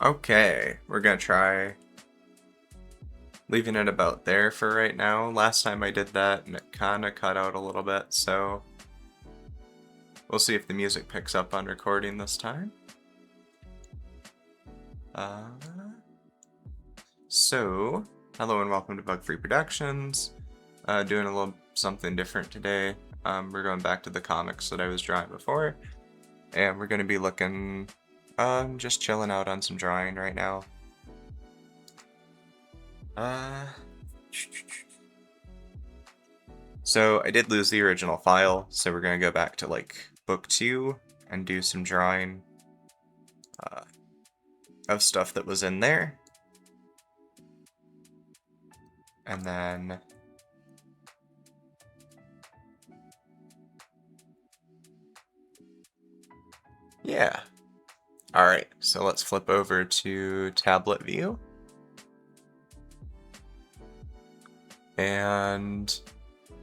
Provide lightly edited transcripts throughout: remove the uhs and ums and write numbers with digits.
Okay, we're gonna try leaving it about there for right now. Last time I did that and it kinda cut out a little bit, so we'll see if the music picks up on recording this time. Uh, Hello and welcome to Bug Free Productions. Doing a little something different today. We're going back to the comics that I was drawing before, and we're gonna be looking, just chilling out on some drawing right now. So I did lose the original file, so we're gonna go back to like book 2 and do some drawing of stuff that was in there. And then yeah. Alright, so let's flip over to tablet view. And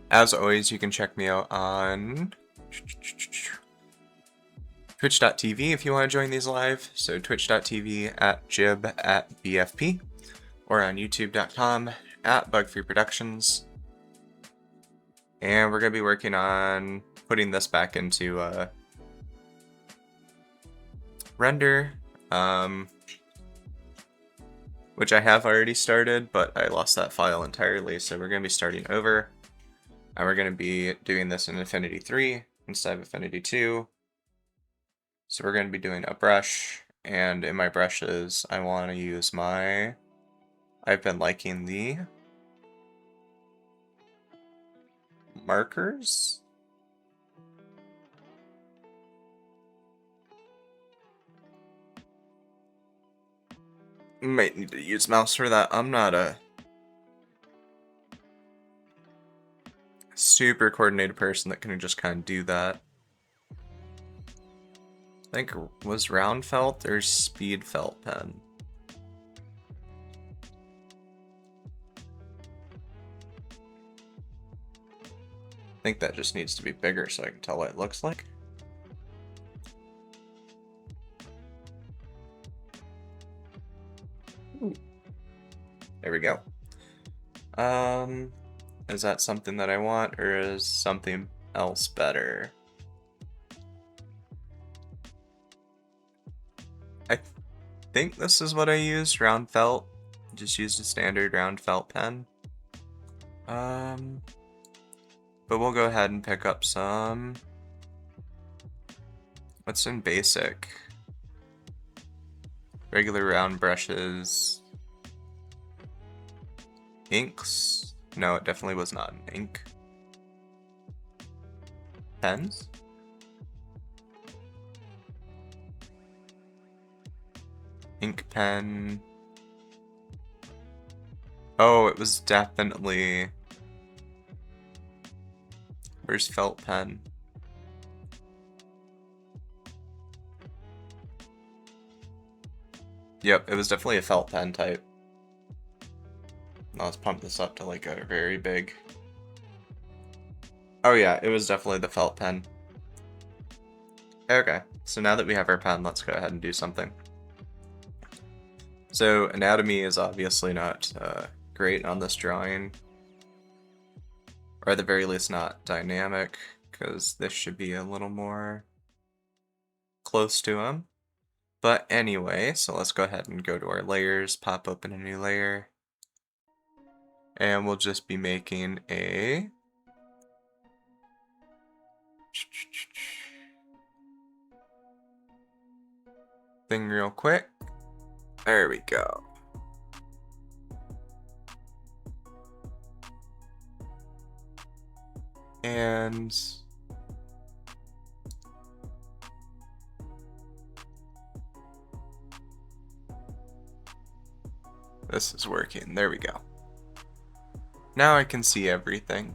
as always, you can check me out on twitch.tv if you want to join these live. So twitch.tv @jib@bfp or on youtube.com @bugfreeproductions. And we're going to be working on putting this back into render, which I have already started, but I lost that file entirely, so we're going to be starting over. And we're going to be doing this in Affinity 3 instead of Affinity 2. So we're going to be doing a brush, and in my brushes, I want to use I've been liking the markers. Might need to use mouse for that. I'm not a super coordinated person that can just kind of do that. I think was round felt or speed felt pen. I think that just needs to be bigger so I can tell what it looks like. Ooh. There we go. Is that something that I want, or is something else better? I think this is what I used, round felt. Just used a standard round felt pen. But we'll go ahead and pick up some. What's in basic? Regular round brushes. Inks? No, it definitely was not an ink. Pens? Ink pen. Oh, it was definitely... Where's felt pen? Yep, it was definitely a felt pen type. Now let's pump this up to like a very big... Oh yeah, it was definitely the felt pen. Okay, so now that we have our pen, let's go ahead and do something. So anatomy is obviously not great on this drawing, or at the very least not dynamic, because this should be a little more close to him. But anyway, so let's go ahead and go to our layers, pop open a new layer, and we'll just be making a thing real quick. There we go. And this is working. There we go. Now I can see everything.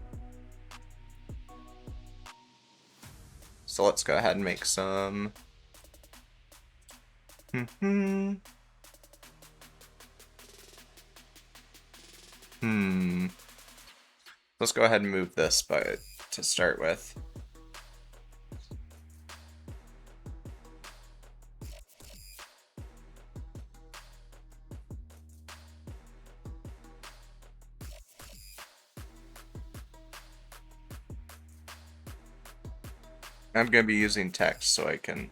So let's go ahead and make some. Let's go ahead and move this to start with. I'm going to be using text so I can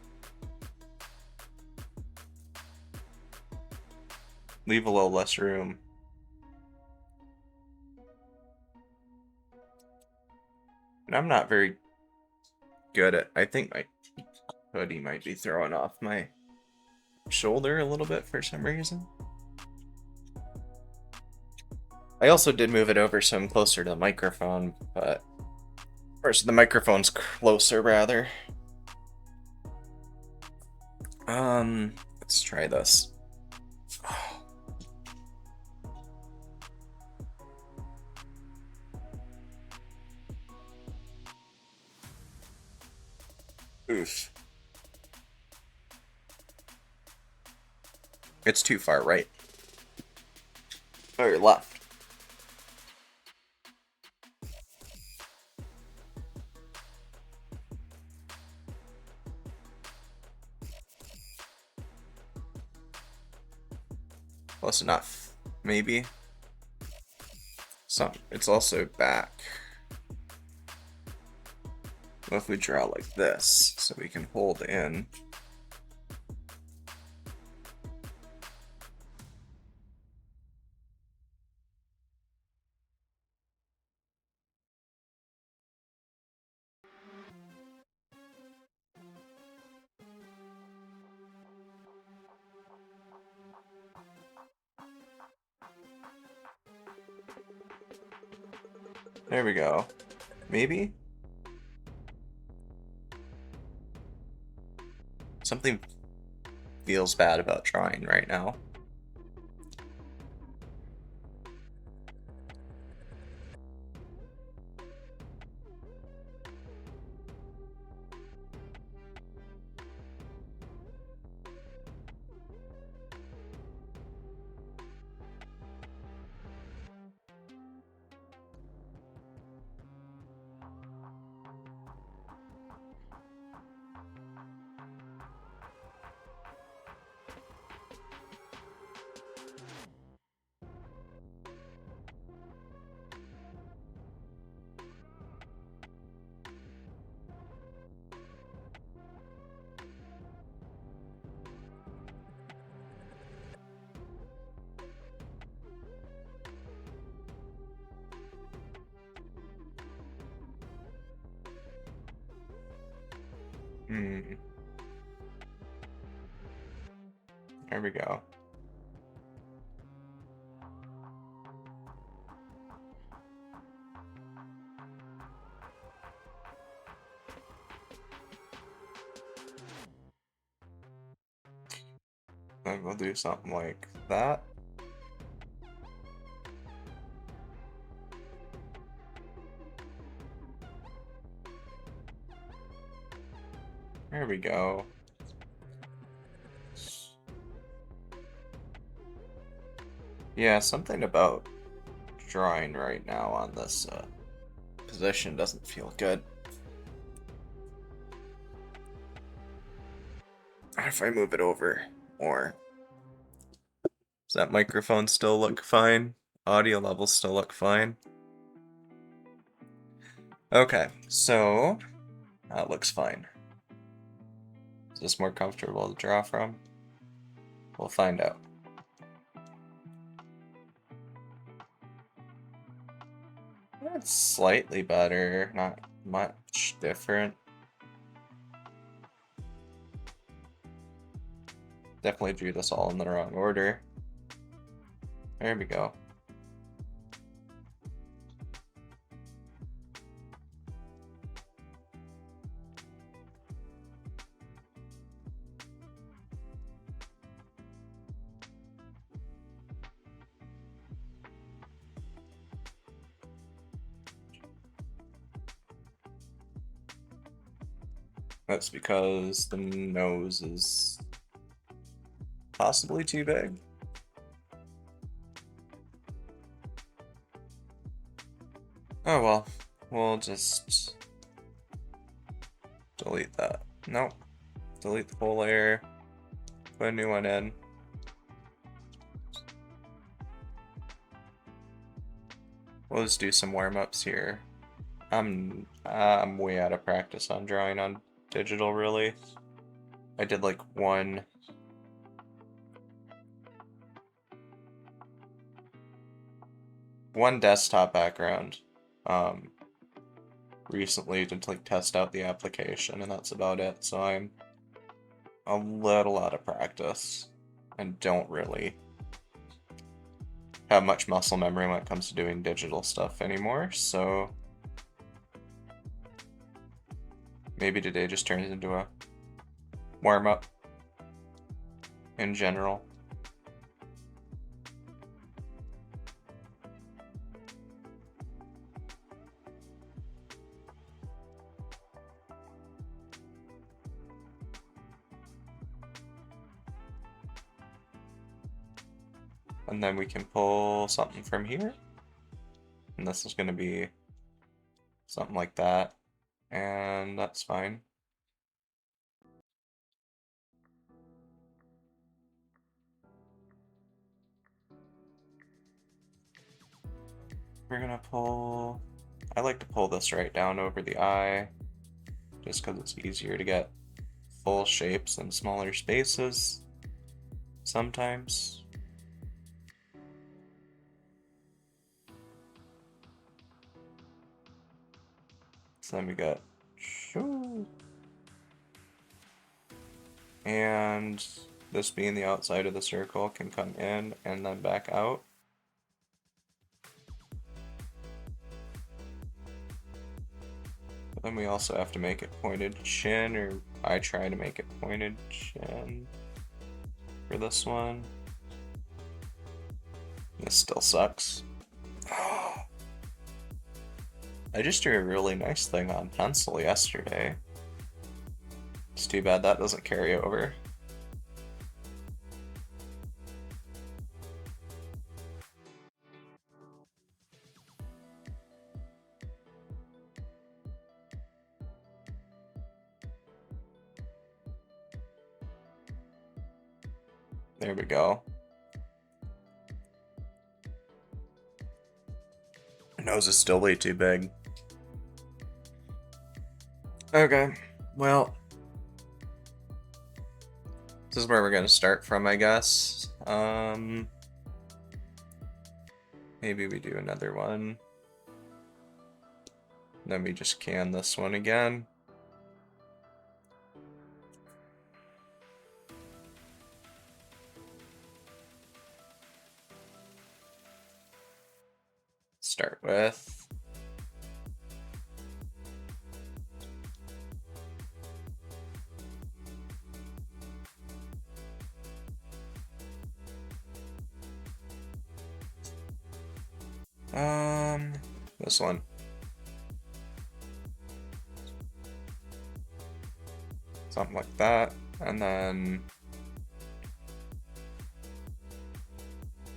leave a little less room. And I'm not very good at, I think my hoodie might be throwing off my shoulder a little bit for some reason. I also did move it over so I'm closer to the microphone, but or so the microphone's closer rather. Let's try this. Oof. It's too far right. Or left. Close enough. Maybe. So it's also back. What if we draw like this so we can hold in? There we go. Maybe? Something feels bad about drawing right now. There we go. Then we'll do something like that. There we go. Yeah, something about drawing right now on this position doesn't feel good. If I move it over more. Does that microphone still look fine? Audio levels still look fine? Okay, so that looks fine. Is this more comfortable to draw from? We'll find out. That's slightly better, not much different. Definitely drew this all in the wrong order. There we go. That's because the nose is possibly too big. Oh well, we'll just delete that. Nope. Delete the whole layer. Put a new one in. We'll just do some warm-ups here. I'm way out of practice on drawing on digital really. I did like one desktop background recently to like test out the application, and that's about it. So I'm a little out of practice and don't really have much muscle memory when it comes to doing digital stuff anymore. So maybe today just turns into a warm-up in general. And then we can pull something from here. And this is going to be something like that. And that's fine. We're going to pull... I like to pull this right down over the eye, just because it's easier to get full shapes in smaller spaces sometimes. So then we got shoo. And this being the outside of the circle can come in and then back out. But then we also have to make it pointed chin, or I try to make it pointed chin for this one. This still sucks. I just drew a really nice thing on pencil yesterday. It's too bad that doesn't carry over. There we go. Nose is still way too big. Okay, well, this is where we're gonna start from, I guess. Maybe we do another one. Then we just can this one again. Start with this one. Something like that, and then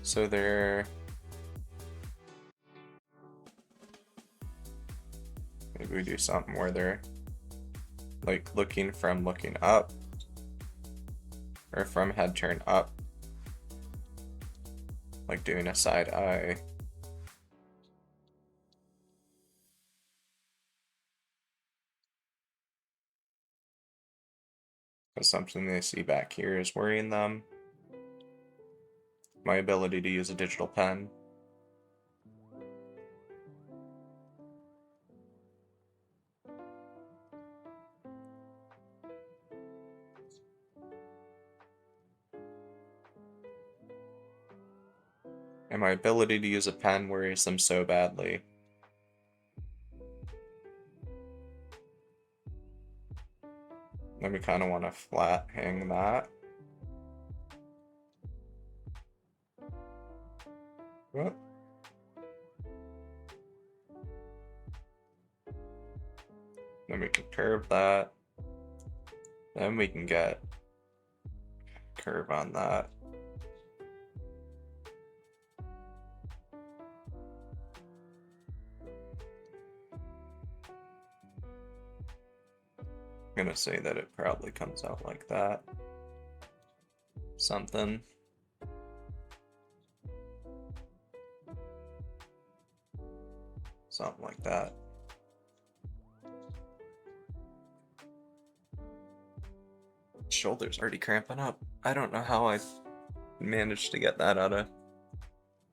so they're maybe we do something where they're like looking up, or from head turn up, like doing a side eye. Because something they see back here is worrying them. My ability to use a digital pen. And my ability to use a pen worries them so badly. Then we kind of want to flat hang that. What? Then we can curve that. Then we can get curve on that. I'm gonna say that it probably comes out like that. Something. Something like that. shoulder's already cramping up. I don't know how I managed to get that out of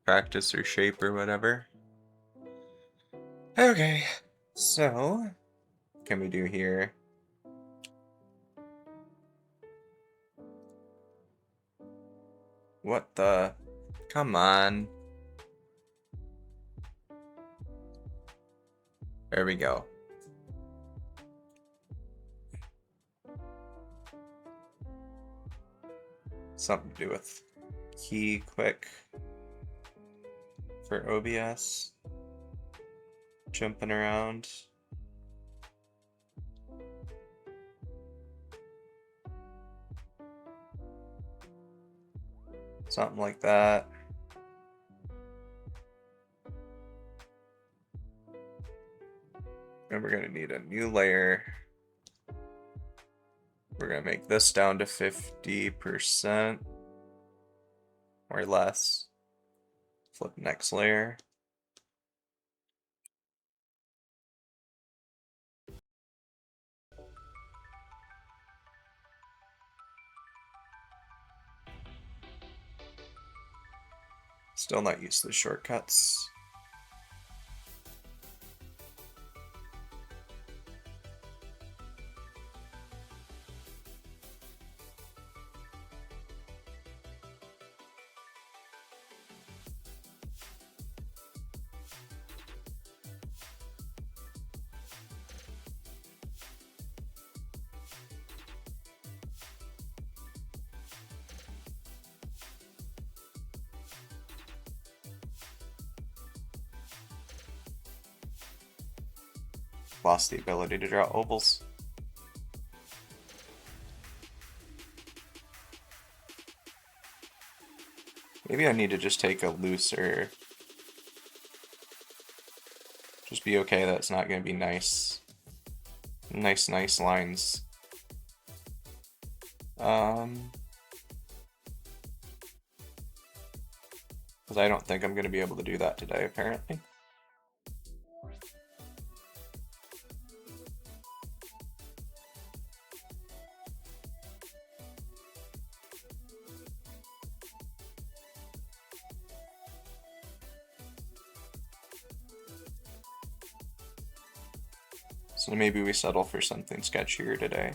practice or shape or whatever. Okay, so what can we do here? What the? Come on. There we go. Something to do with key quick for OBS. Jumping around. Something like that. And we're gonna need a new layer. We're gonna make this down to 50% or less. Flip next layer. Still not used to the shortcuts. Lost the ability to draw ovals. Maybe I need to just take a looser. Just be okay that it's not going to be nice. Nice lines. Because I don't think I'm going to be able to do that today, apparently. So maybe we settle for something sketchier today.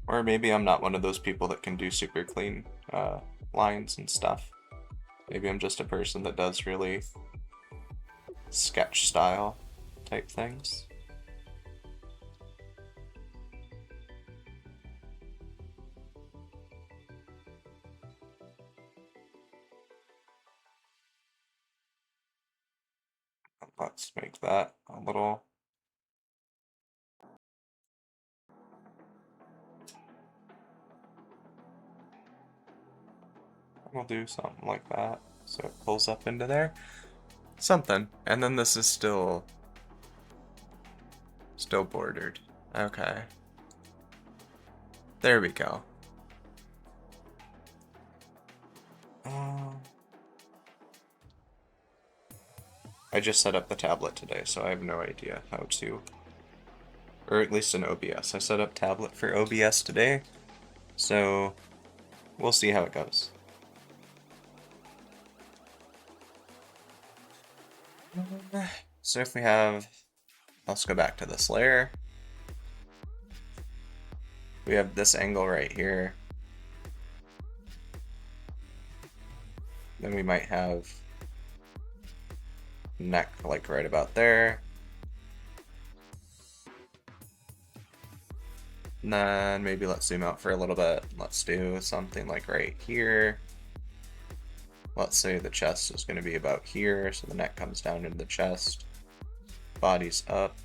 Or maybe I'm not one of those people that can do super clean lines and stuff. Maybe I'm just a person that does really sketch style type things. Let's make that a little. We'll do something like that so it pulls up into there. Something. And then this is still bordered. Okay. There we go. I just set up the tablet today, so I have no idea how to, or at least in OBS. I set up tablet for OBS today, so we'll see how it goes. So if we have, let's go back to this layer. We have this angle right here. Then we might have neck like right about there. And then maybe let's zoom out for a little bit. Let's do something like right here. Let's say the chest is going to be about here, so the neck comes down into the chest. Body's up.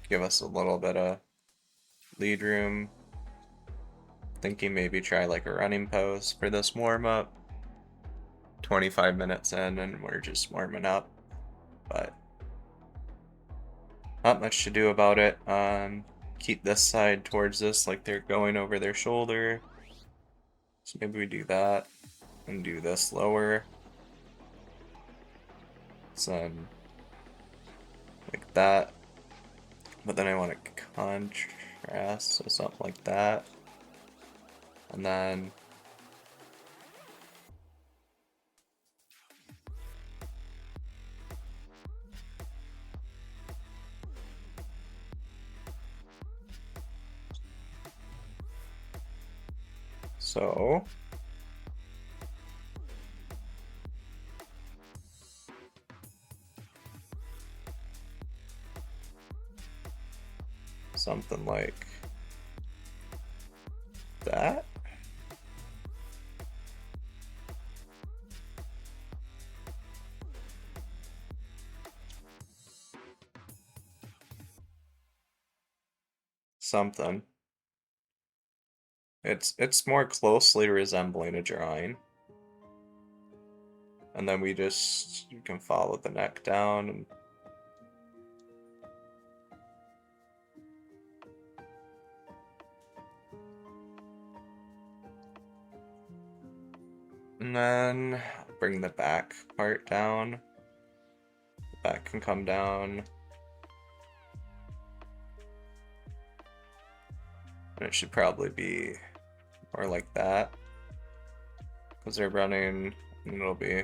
Give us a little bit of lead room. Thinking maybe try like a running pose for this warm-up. 25 minutes in and we're just warming up, but not much to do about it. Keep this side towards this like they're going over their shoulder. So maybe we do that and do this lower. So like that. But then I want to contrast, so something like that. And then so something like that. Something. It's more closely resembling a drawing. And then you can follow the neck down and then bring the back part down. The back can come down. And it should probably be more like that. Because they're running, and it'll be.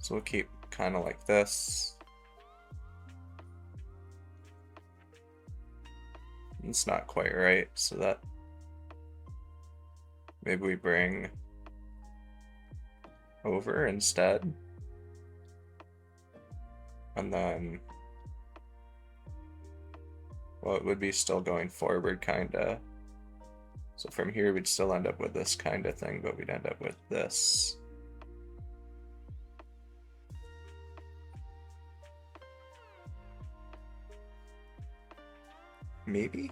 So we'll keep kind of like this. It's not quite right, so that maybe we bring over instead. And then, well, it would be still going forward, kinda. So from here, we'd still end up with this kind of thing, but we'd end up with this. Maybe?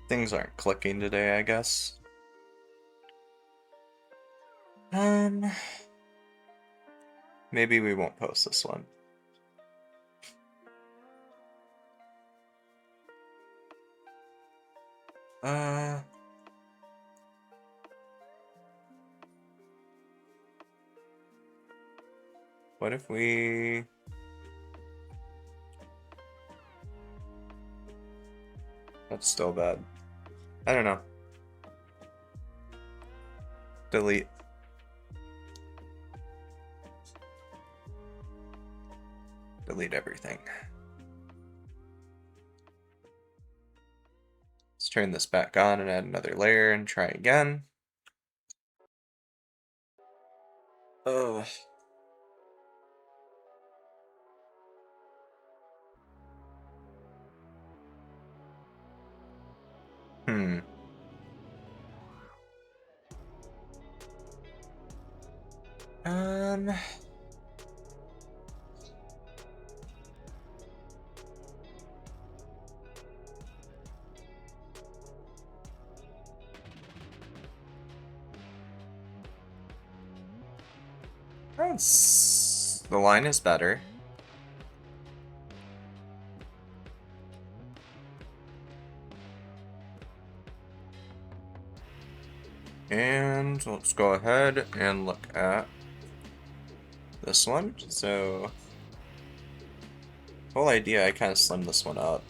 Things aren't clicking today, I guess. Maybe we won't post this one. What if we... That's still bad. I don't know. Delete. Delete everything. Let's turn this back on and add another layer and try again. Oh. Hmm. The line is better. And let's go ahead and look at this one. So, whole idea, I kind of slimmed this one up,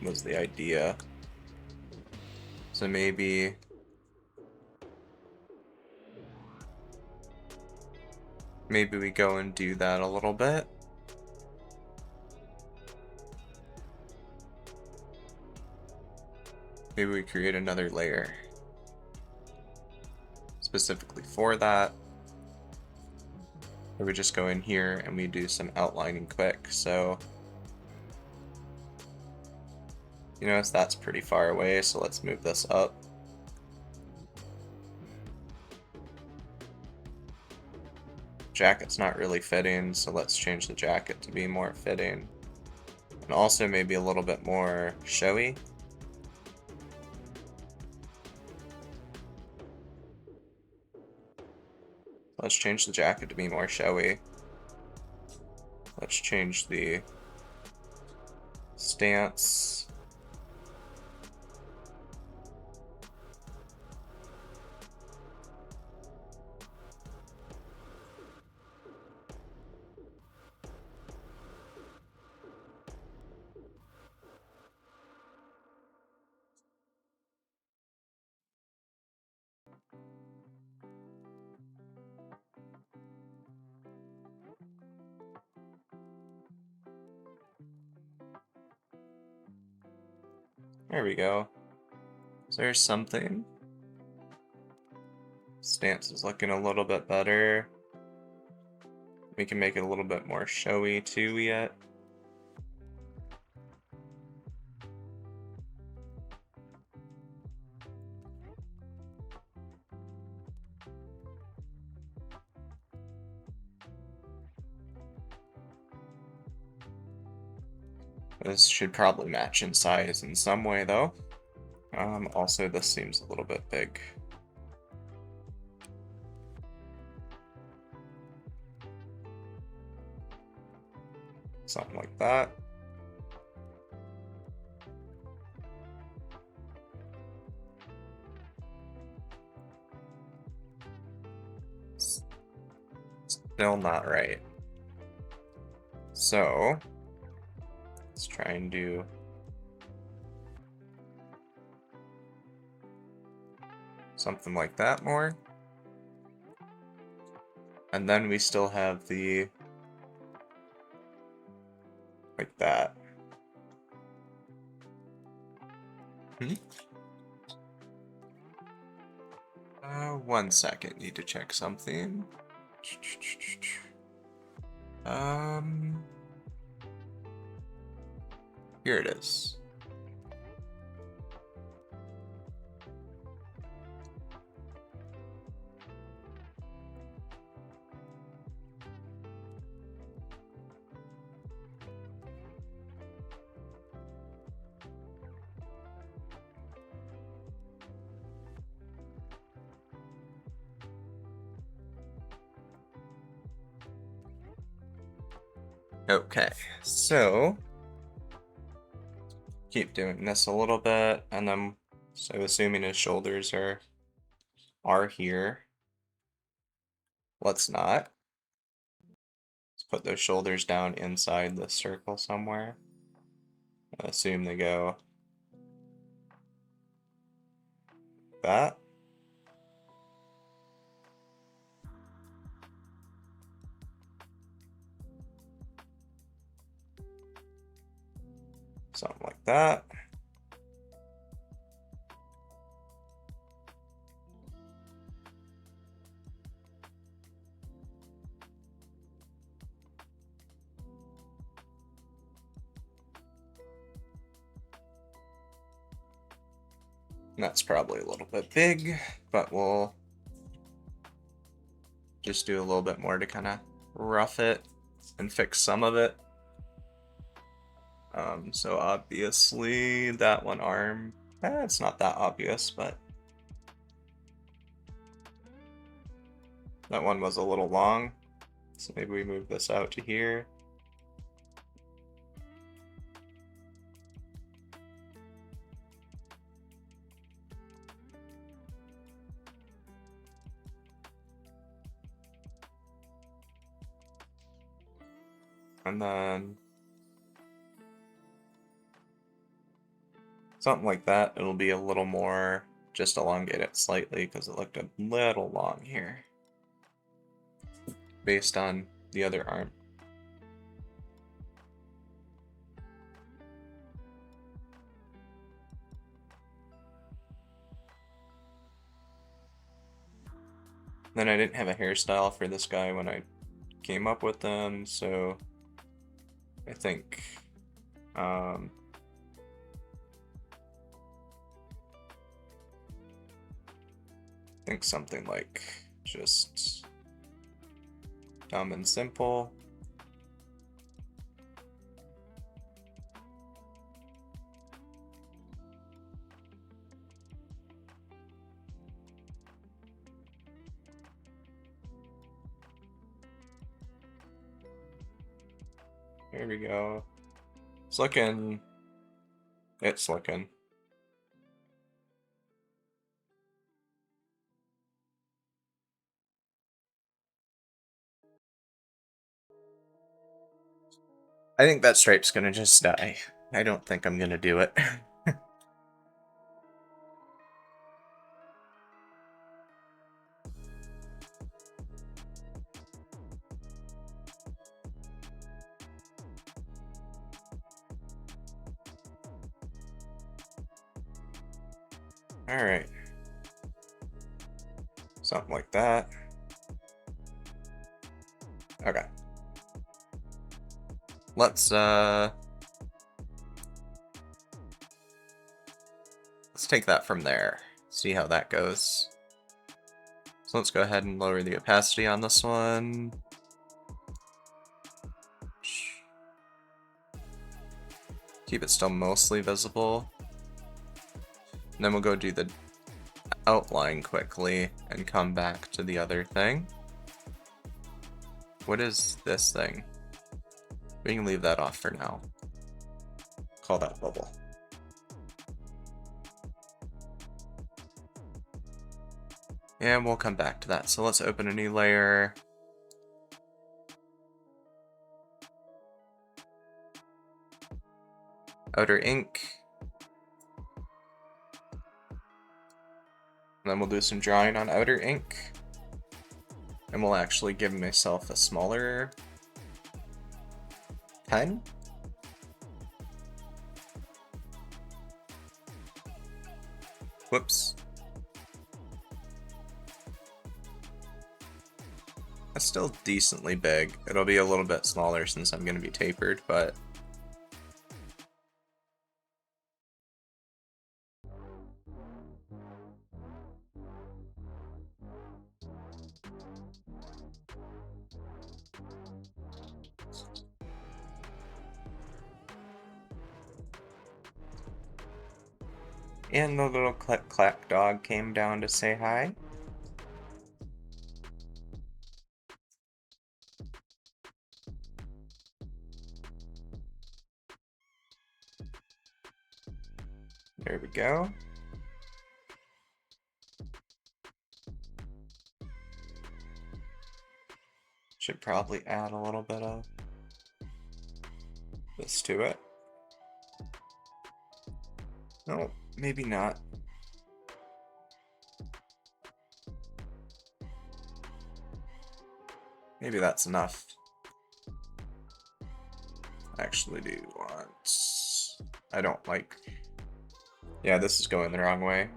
was the idea. So maybe we go and do that a little bit. Maybe we create another layer specifically for that. Or we just go in here and we do some outlining quick. So, you notice that's pretty far away, so let's move this up. Jacket's not really fitting, so let's change the jacket to be more fitting. And also maybe a little bit more showy. Let's change the jacket to be more showy. Let's change the stance. There we go. Is there something? Stance is looking a little bit better. We can make it a little bit more showy too yet. This should probably match in size in some way though. Also this seems a little bit big. Something like that. Still not right. So let's try and do something like that more. And then we still have the like that. 1 second, need to check something. Here it is. Okay, so keep doing this a little bit, and then so assuming his shoulders are here. Let's not. Let's put those shoulders down inside the circle somewhere. I assume they go that. Something like that. And that's probably a little bit big, but we'll just do a little bit more to kind of rough it and fix some of it. So obviously that one arm, it's not that obvious, but that one was a little long. So maybe we move this out to here. And then something like that. It'll be a little more, just elongate it slightly because it looked a little long here based on the other arm. Then I didn't have a hairstyle for this guy when I came up with them, so I think something like just dumb and simple. There we go. It's looking It's looking. I think that stripe's gonna just die. I don't think I'm gonna do it. Alright. Something like that. Okay. Let's take that from there. See how that goes. So let's go ahead and lower the opacity on this one. Keep it still mostly visible. And then we'll go do the outline quickly and come back to the other thing. What is this thing? We can leave that off for now. Call that bubble. And we'll come back to that. So let's open a new layer. Outer ink. And then we'll do some drawing on outer ink. And we'll actually give myself a smaller pen. Whoops. That's still decently big. It'll be a little bit smaller since I'm going to be tapered, but... And the little click-clack dog came down to say hi. There we go. Should probably add a little bit of this to it. No, maybe not. Maybe that's enough. I actually do want... I don't like... Yeah, this is going the wrong way.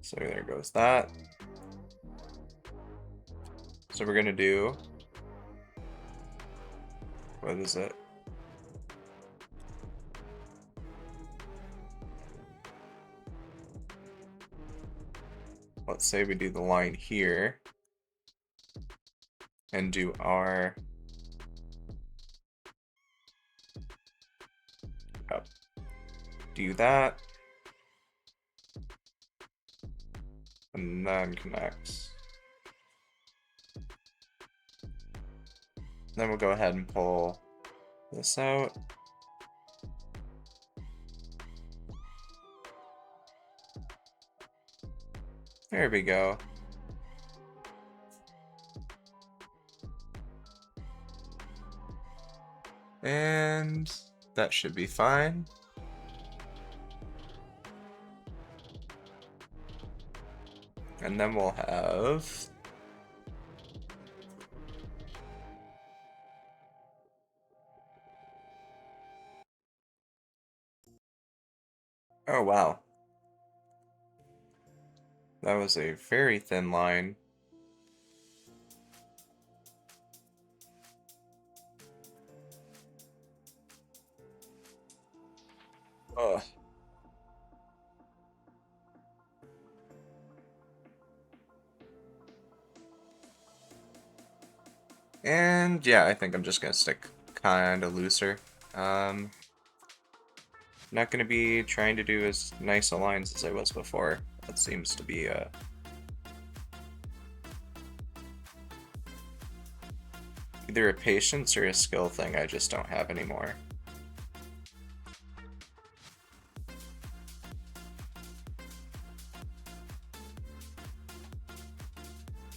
So there goes that. So we're gonna do... What is it? Let's say we do the line here. And do our... Oh. Do that. And then connect. Then we'll go ahead and pull this out. There we go. And that should be fine. And then we'll have... Oh, wow. That was a very thin line. Ugh. And yeah, I think I'm just gonna stick kind of looser. Not gonna be trying to do as nice a lines as I was before. That seems to be either a patience or a skill thing I just don't have anymore.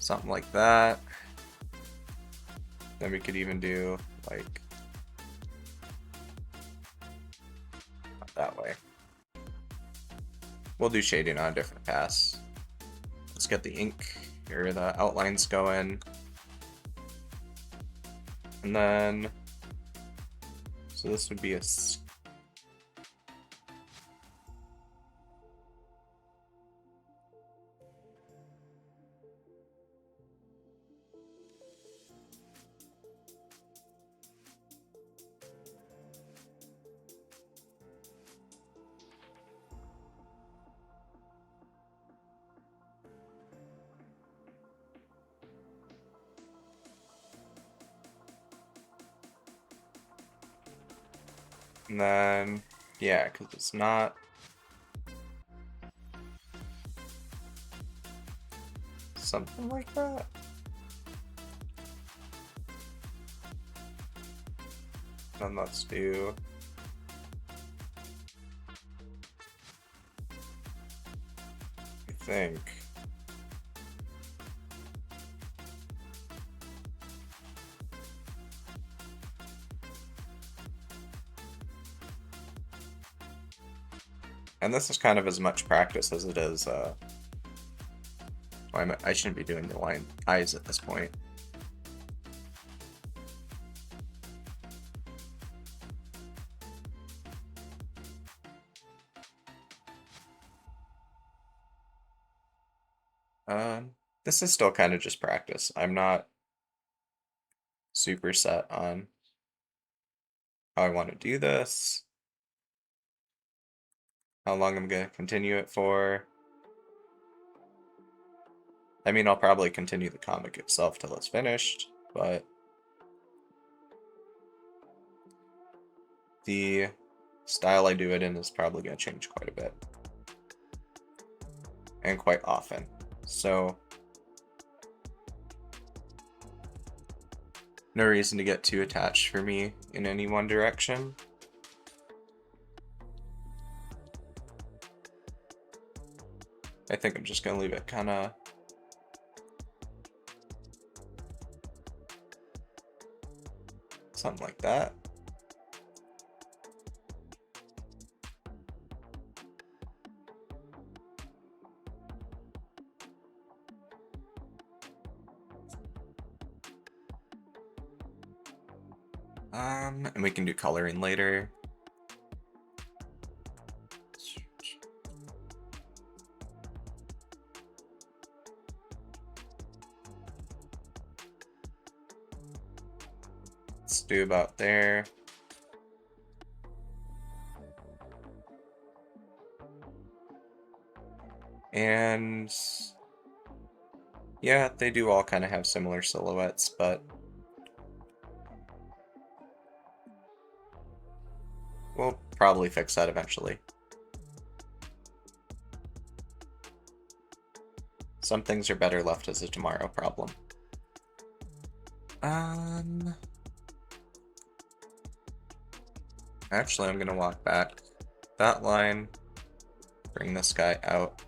Something like that. Then we could even do like that way. We'll do shading on a different pass. Let's get the ink or the outlines going. And then, so this would be a and then, yeah, because it's not something like that. Then let's do I think and this is kind of as much practice as it is I shouldn't be doing the eyes at this point. This is still kind of just practice. I'm not super set on how I want to do this, how long I'm going to continue it for. I mean, I'll probably continue the comic itself till it's finished, but the style I do it in is probably going to change quite a bit. And quite often. So, no reason to get too attached for me in any one direction. I think I'm just going to leave it kind of something like that. And we can do coloring later. Let's do about there. And yeah, they do all kind of have similar silhouettes, but we'll probably fix that eventually. Some things are better left as a tomorrow problem. Actually, I'm gonna walk back that line, bring this guy out,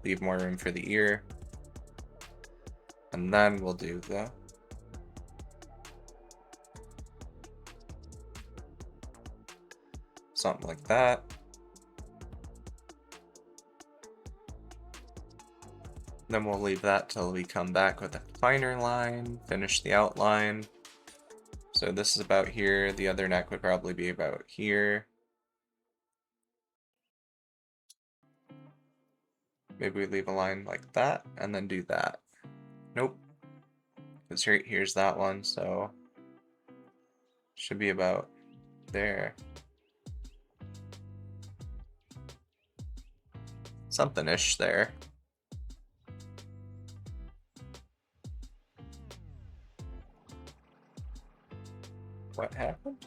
leave more room for the ear, and then we'll do the something like that. Then we'll leave that till we come back with a finer line, finish the outline. So this is about here, the other neck would probably be about here. Maybe we leave a line like that, and then do that. Nope. Because right here's that one, so should be about there. Something-ish there. What happened?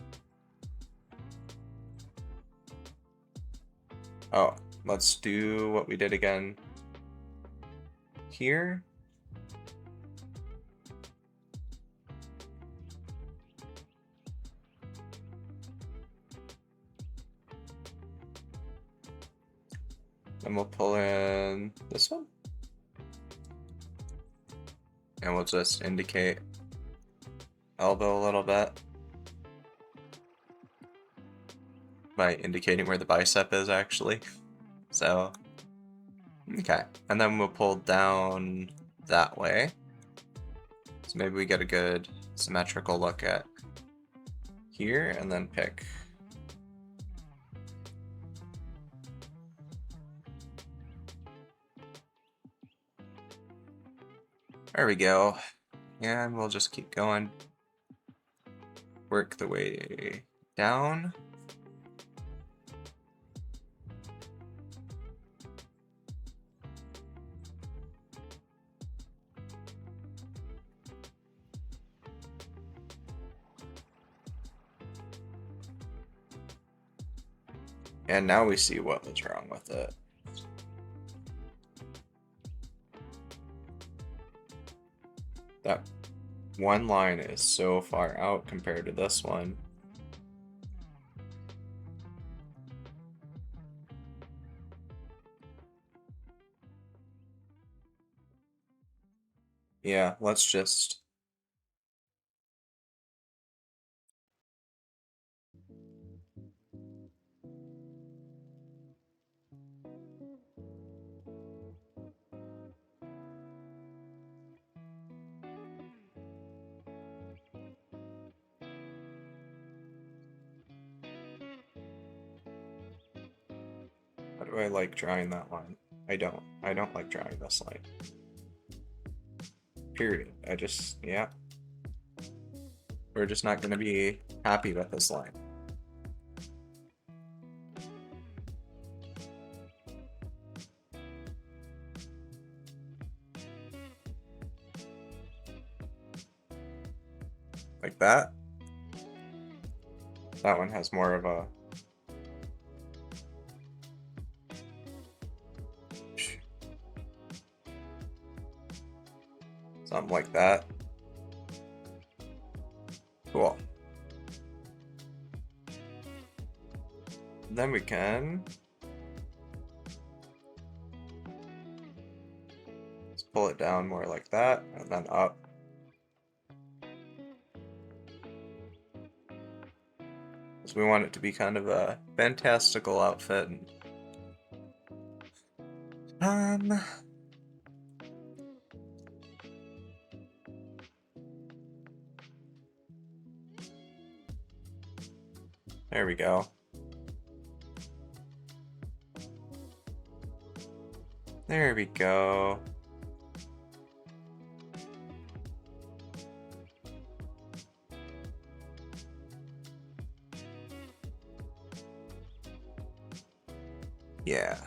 Oh, let's do what we did again here. Then we'll pull in this one. And we'll just indicate elbow a little bit by indicating where the bicep is actually. So, okay. And then we'll pull down that way. So maybe we get a good symmetrical look at here and then pick. There we go. And we'll just keep going. Work the way down. And now we see what was wrong with it. That one line is so far out compared to this one. Yeah, let's just... How do I like drawing that line? I don't. I don't like drawing this line. Period. Yeah. We're just not going to be happy with this line. Like that. That one has more of a... something like that. Cool. Then we can... let's pull it down more like that, and then up. Because we want it to be kind of a fantastical outfit. There we go. There we go. Yeah.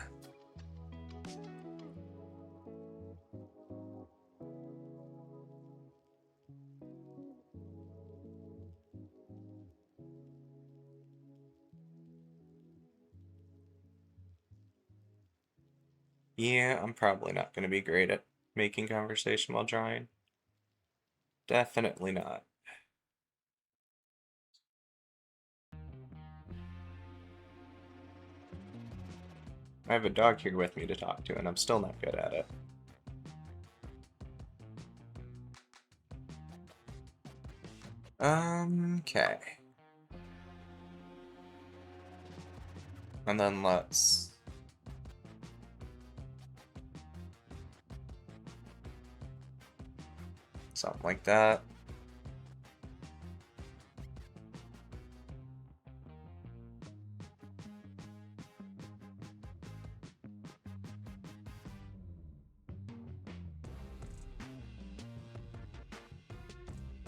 Yeah, I'm probably not going to be great at making conversation while drawing. Definitely not. I have a dog here with me to talk to, and I'm still not good at it. Okay. And then let's... something like that.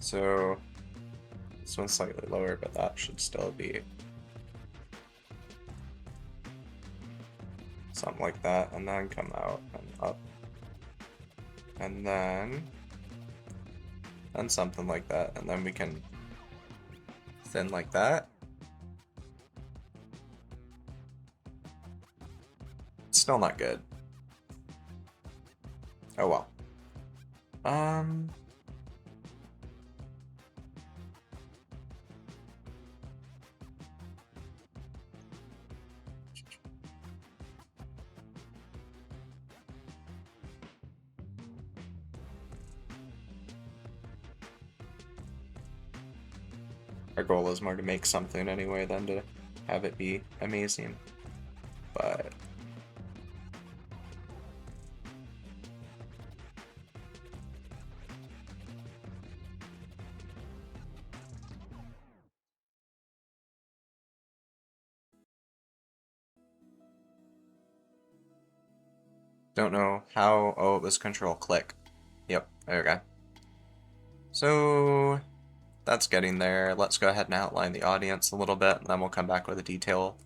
So this one's slightly lower, but that should still be something like that, and then come out and up, and then something like that, and then we can thin like that. Still not good. Oh well. our goal is more to make something anyway than to have it be amazing. But don't know how. Oh, it was control click. Yep, there we go. So that's getting there. Let's go ahead and outline the audience a little bit, and then we'll come back with a detail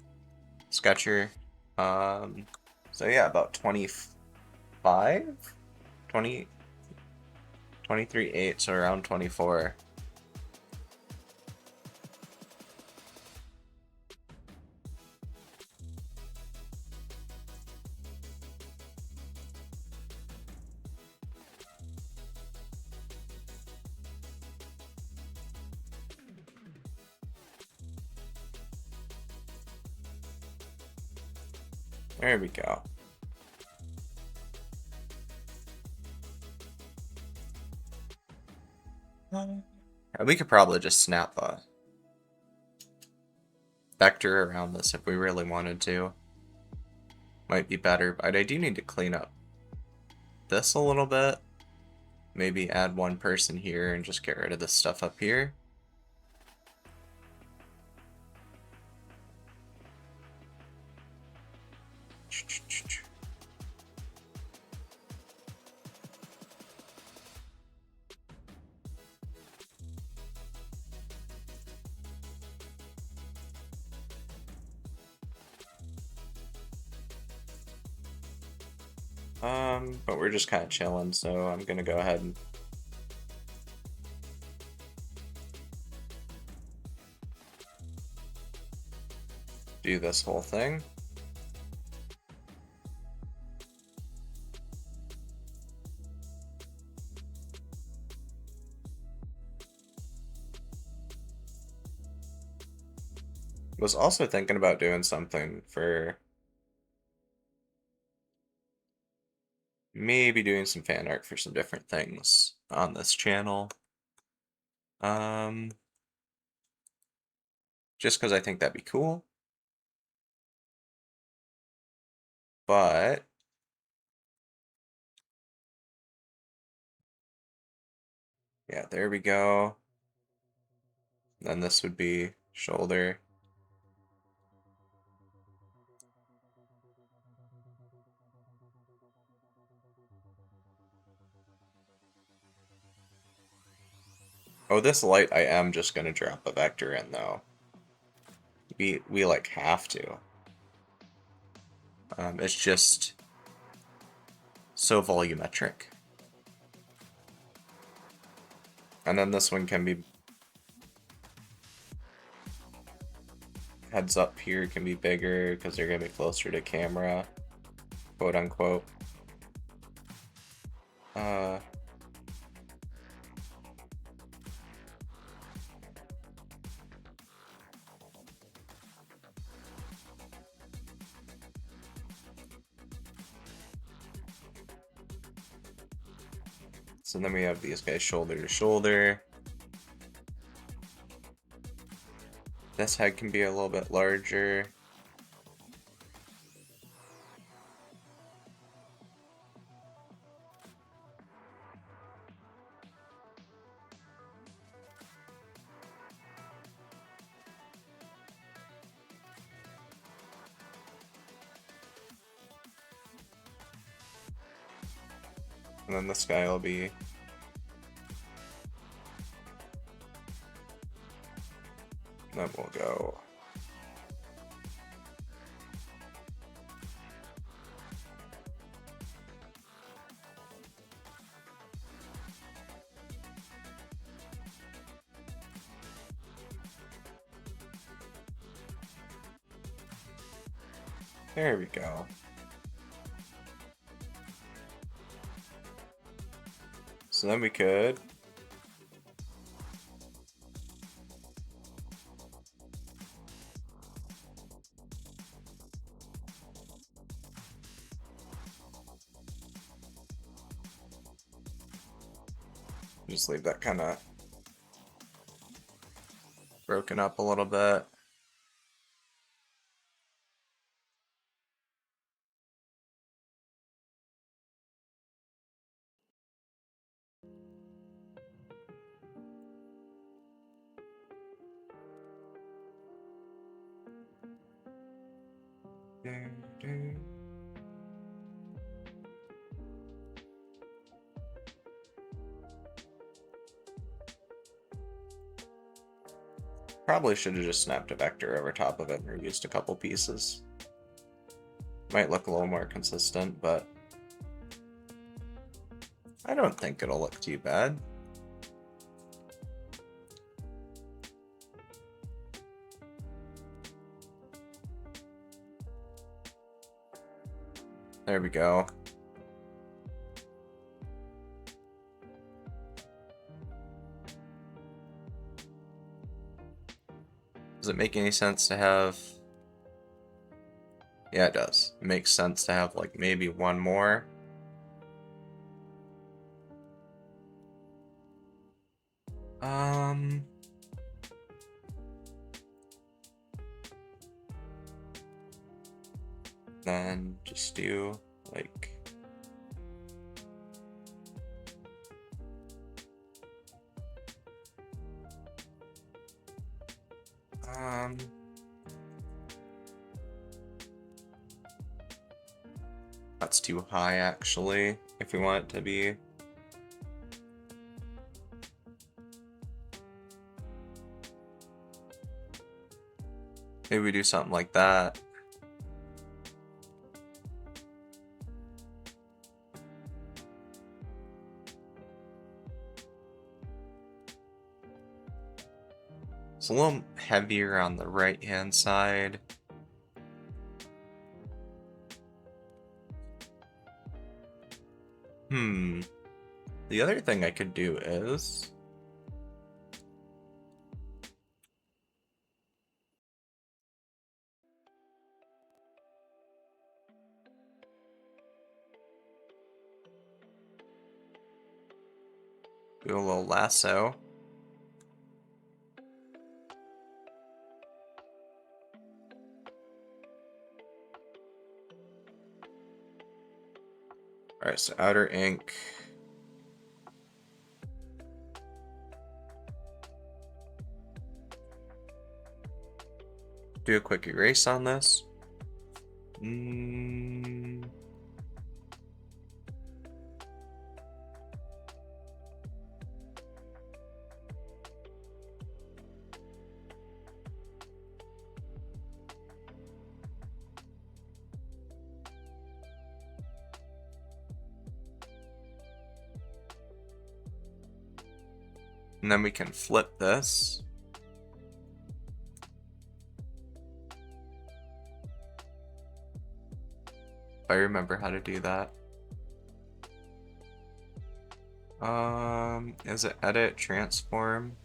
sketcher. So yeah, about 25? 20, 23.8, so around 24. There we go. We could probably just snap a vector around this if we really wanted to. Might be better, but I do need to clean up this a little bit. Maybe add one person here and just get rid of this stuff up here. But we're just kind of chilling, so I'm gonna go ahead and do this whole thing. Was also thinking about doing something for maybe doing some fan art for some different things on this channel. Just because I think that'd be cool. But yeah, there we go. Then this would be shoulder. Oh, this light I am just gonna drop a vector in though. We like have to. It's just so volumetric. And then this one can be heads up here can be bigger because they're gonna be closer to camera, quote unquote. So then we have these guys shoulder to shoulder. This head can be a little bit larger. And then this guy will be then we'll go there we go. So then we could just leave that kind of broken up a little bit. Probably should have just snapped a vector over top of it and reused a couple pieces. Might look a little more consistent, but I don't think it'll look too bad. There we go. Does it make any sense to have... Yeah, it does. It makes sense to have, like, maybe one more. Then just do, like... That's too high, actually, if we want it to be. Maybe we do something like that. It's a little heavier on the right-hand side. The other thing I could do is... do a little lasso. Alright, so outer ink. Do a quick erase on this. And then we can flip this. If I remember how to do that. Is it edit, transform?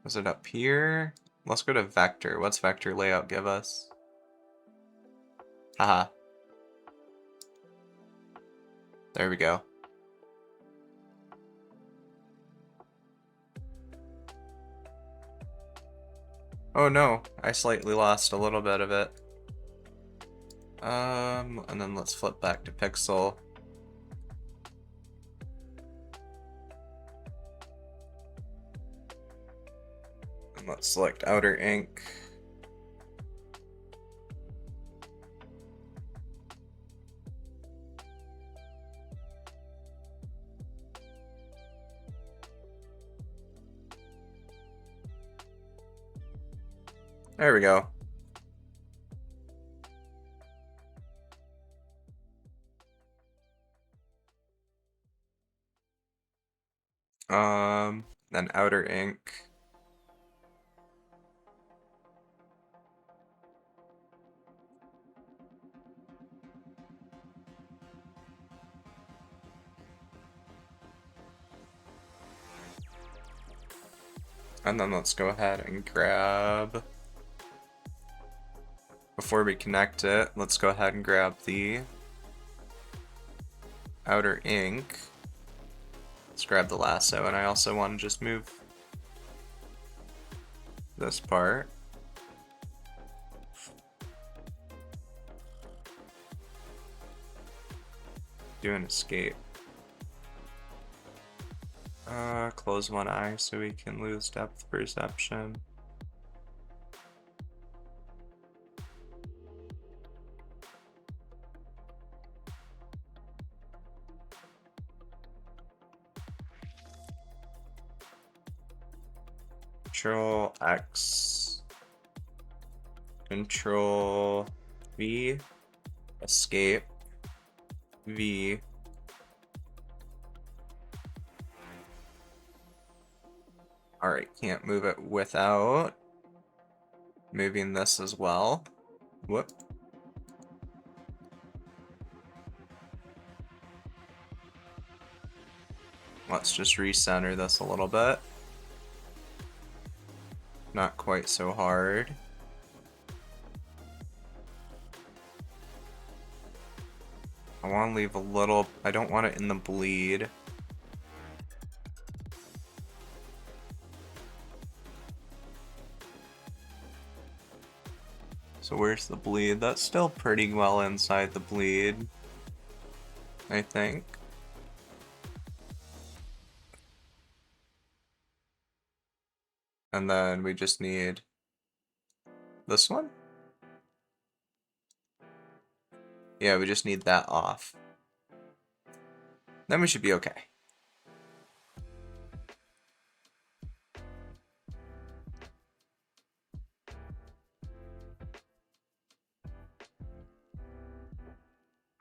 Is it up here? Let's go to vector. What's vector layout give us? Haha. There we go. Oh no, I slightly lost a little bit of it. And then let's flip back to pixel. And let's select outer ink. There we go. Then outer ink. And then let's go ahead and grab Before we connect it, let's go ahead and grab the outer ink. Let's grab the lasso, and I also want to just move this part. Do an escape. Close one eye so we can lose depth perception. Control X. Control V. Escape. V. Alright, can't move it without moving this as well. Whoop. Let's just recenter this a little bit. Not quite so hard. I want to leave a little, I don't want it in the bleed. So where's the bleed? That's still pretty well inside the bleed, I think. And then we just need this one. Yeah, we just need that off. Then we should be okay.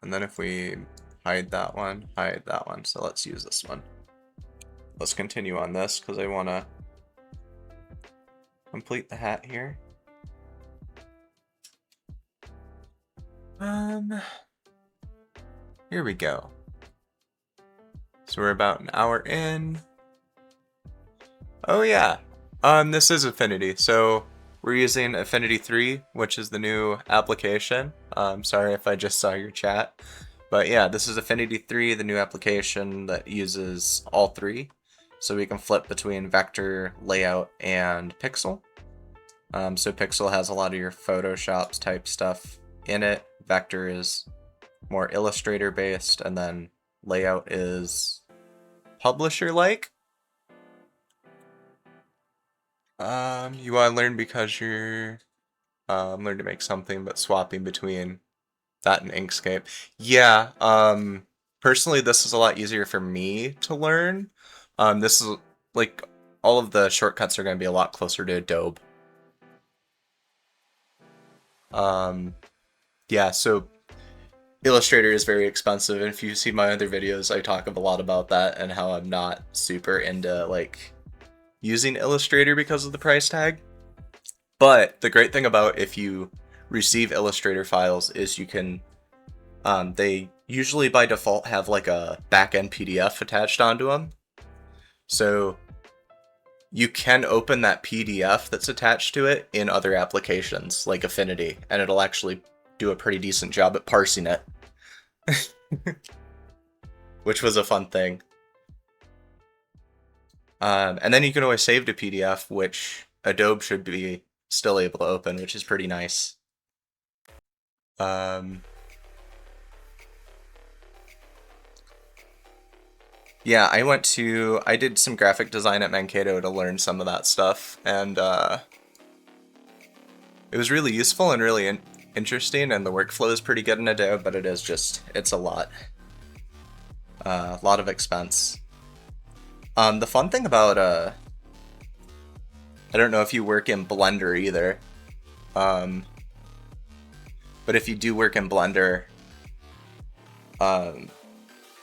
And then if we hide that one. So let's use this one. Let's continue on this because I want to complete the hat here. Here we go. So we're about an hour in. Oh yeah, this is Affinity. So we're using Affinity 3, which is the new application. Sorry if I just saw your chat. But yeah, this is Affinity 3, the new application that uses all three. So we can flip between vector, layout, and pixel. So pixel has a lot of your Photoshop type stuff in it. Vector is more Illustrator based, and then layout is publisher-like. You want to learn because you're learn to make something, but swapping between that and Inkscape. Yeah, personally this is a lot easier for me to learn. This is like all of the shortcuts are going to be a lot closer to Adobe. Yeah, so Illustrator is very expensive, and if you see my other videos, I talk a lot about that and how I'm not super into like using Illustrator because of the price tag. But the great thing about if you receive Illustrator files is you can, they usually by default have like a backend PDF attached onto them. So you can open that PDF that's attached to it in other applications like Affinity, and it'll actually do a pretty decent job at parsing it. Which was a fun thing. And then you can always save to PDF, which Adobe should be still able to open, which is pretty nice. Yeah, I did some graphic design at Mankato to learn some of that stuff, and it was really useful and really interesting, and the workflow is pretty good in Adobe, but it's a lot. A lot of expense. The fun thing about, I don't know if you work in Blender either, but if you do work in Blender,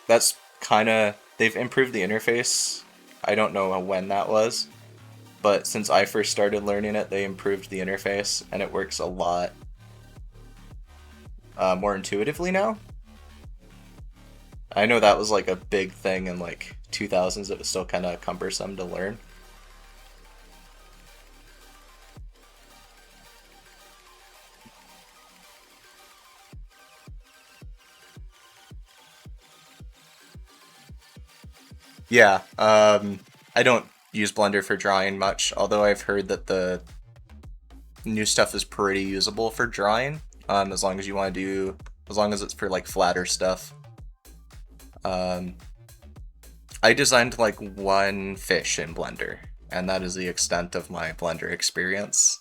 that's kinda, they've improved the interface. I don't know when that was, but since I first started learning it, they improved the interface, and it works a lot more intuitively now. I know that was like a big thing in like 2000s. It was still kind of cumbersome to learn. Yeah, I don't use Blender for drawing much, although I've heard that the new stuff is pretty usable for drawing, as long as you want to do, as long as it's for like flatter stuff. Um, I designed like one fish in Blender, and that is the extent of my Blender experience.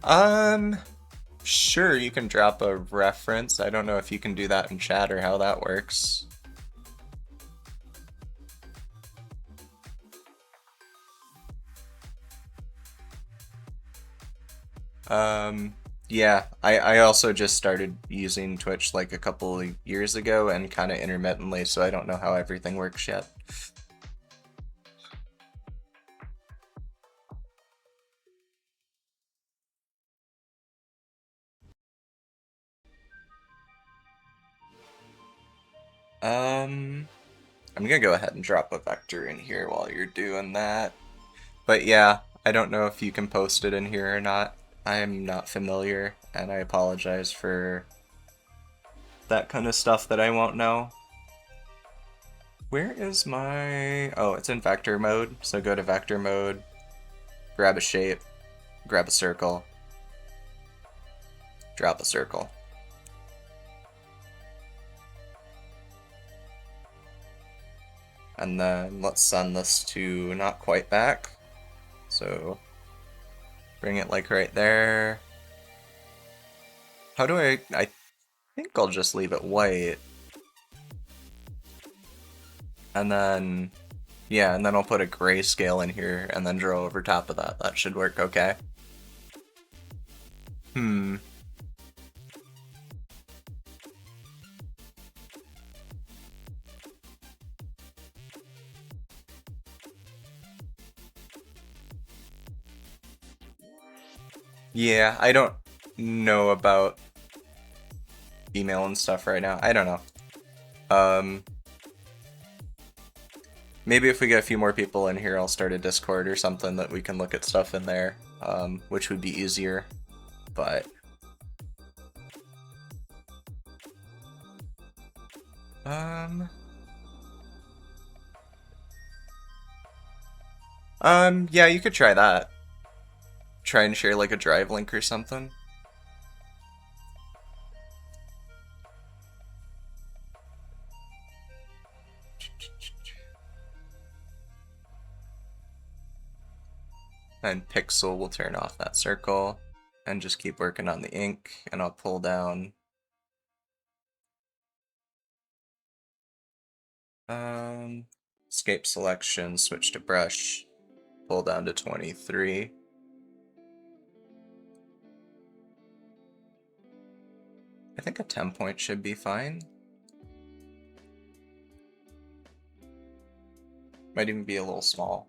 um, sure, you can drop a reference. I don't know if you can do that in chat or how that works. Yeah, I also just started using Twitch like a couple of years ago and kind of intermittently, so I don't know how everything works yet. Um, I'm gonna go ahead and drop a vector in here while you're doing that. But yeah, I don't know if you can post it in here or not. I'm not familiar, and I apologize for that kind of stuff that I won't know. Where is my... Oh, it's in vector mode, so go to vector mode, grab a shape, grab a circle, drop a circle. And then let's send this to not quite back. So bring it like right there. How do I think I'll just leave it white. And then, yeah, and then I'll put a grayscale in here and then draw over top of that. That should work okay. Hmm. Yeah, I don't know about email and stuff right now. I don't know. Maybe if we get a few more people in here, I'll start a Discord or something that we can look at stuff in there, which would be easier. But yeah, you could try that. Try and share like a drive link or something. And Pixel will turn off that circle and just keep working on the ink, and I'll pull down escape selection, switch to brush, pull down to 23. I think a 10 point should be fine. Might even be a little small.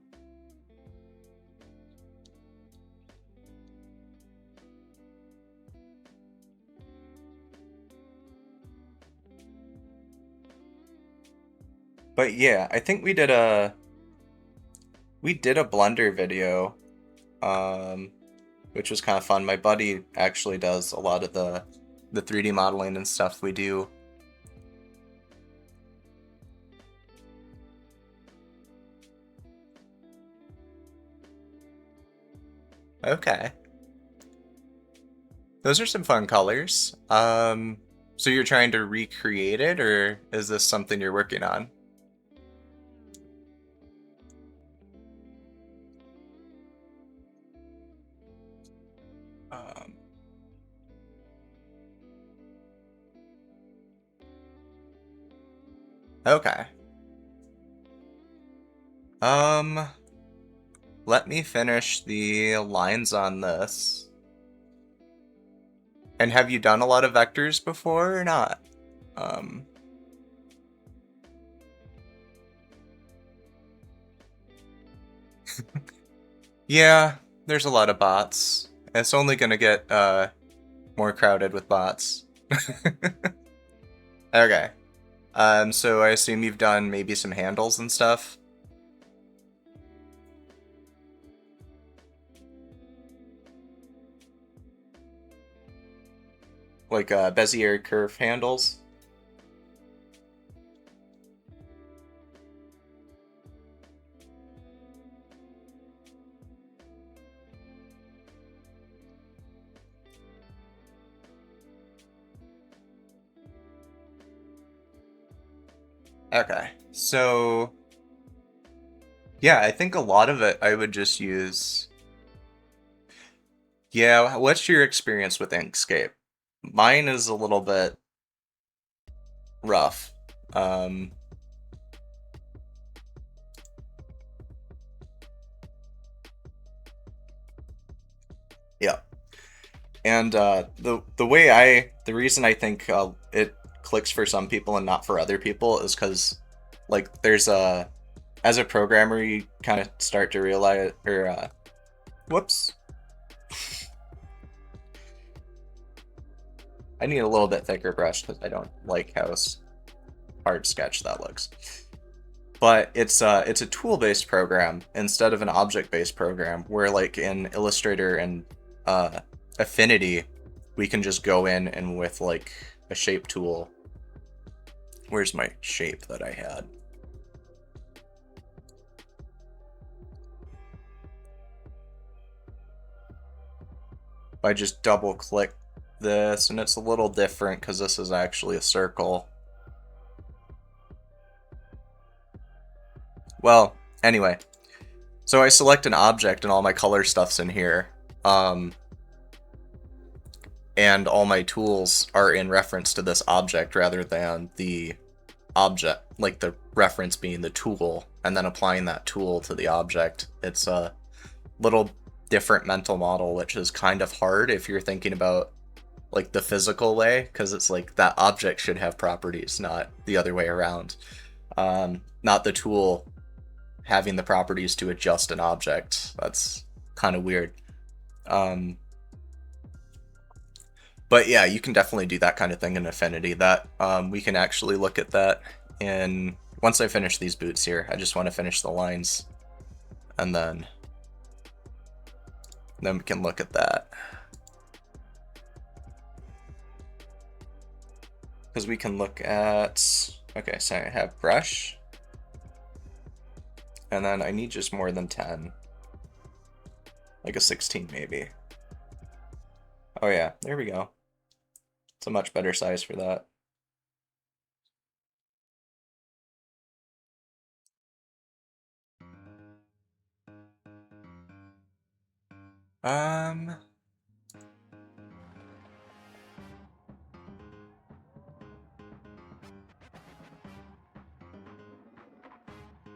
But yeah, I think we did a Blender video, which was kind of fun. My buddy actually does a lot of the 3D modeling and stuff we do. Okay. Those are some fun colors. So you're trying to recreate it, or is this something you're working on? Um, okay. Um, let me finish the lines on this. And have you done a lot of vectors before or not? Um, yeah, there's a lot of bots. It's only gonna get more crowded with bots. Okay. So I assume you've done maybe some handles and stuff. like Bezier curve handles. Okay, so yeah, I think a lot of it I would just use. Yeah, what's your experience with Inkscape? Mine is a little bit rough. Yeah, and the reason I think it clicks for some people and not for other people is because like there's a as a programmer you kind of start to realize or whoops. I need a little bit thicker brush because I don't like how hard sketch that looks. But it's a tool-based program instead of an object-based program where like in Illustrator and Affinity we can just go in and with like a shape tool. Where's my shape that I had? I just double click this and it's a little different because this is actually a circle. Well, anyway, so I select an object and all my color stuff's in here. And all my tools are in reference to this object rather than the object, like the reference being the tool, and then applying that tool to the object. It's a little different mental model, which is kind of hard if you're thinking about like the physical way, because it's like that object should have properties, not the other way around. Not the tool having the properties to adjust an object. That's kind of weird. But yeah, you can definitely do that kind of thing in Affinity. That we can actually look at that in once I finish these boots here. I just want to finish the lines, and then we can look at that. Because we can look at, okay, so I have brush, and then I need just more than 10, like a 16 maybe. Oh yeah, there we go. It's a much better size for that.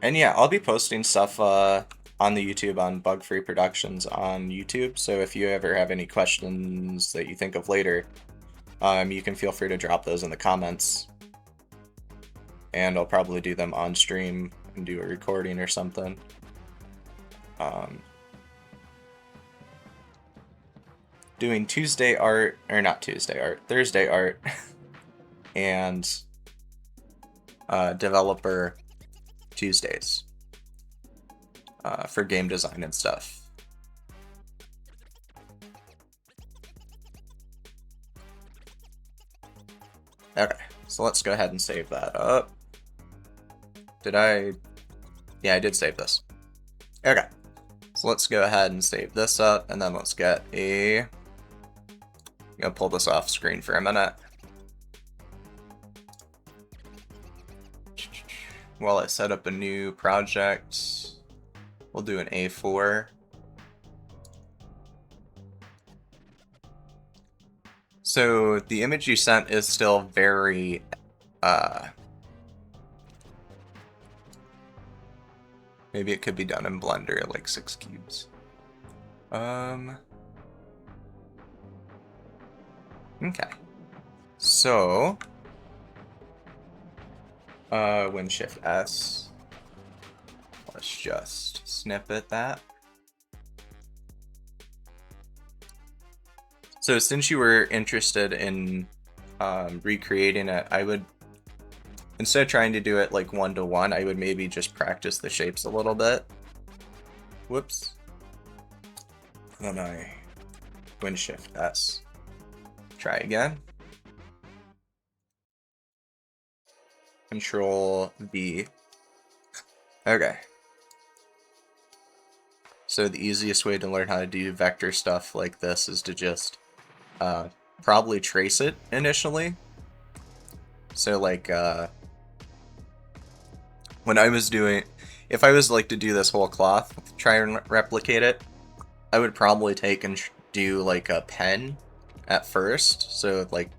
And yeah, I'll be posting stuff on the YouTube on Bug Free Productions on YouTube. So if you ever have any questions that you think of later, you can feel free to drop those in the comments. And I'll probably do them on stream and do a recording or something. Doing Tuesday art, or not Tuesday art, Thursday art, and developer Tuesdays for game design and stuff. Okay, so let's go ahead and save that up. Did I? Yeah, I did save this. Okay, so let's go ahead and save this up, and then let's get a... I'm gonna pull this off screen for a minute. While I set up a new project, we'll do an A4. So the image you sent is still very, maybe it could be done in Blender, like 6 cubes. Okay. So, when Shift S, let's just snippet that. So since you were interested in recreating it, I would, instead of trying to do it like 1-to-1, I would maybe just practice the shapes a little bit. Whoops. Then I win Shift S. Try again. Control V. Okay. So the easiest way to learn how to do vector stuff like this is to just probably trace it initially. So like when I was doing, if I was like to do this whole cloth, try and replicate it, I would probably take and do like a pen at first. So like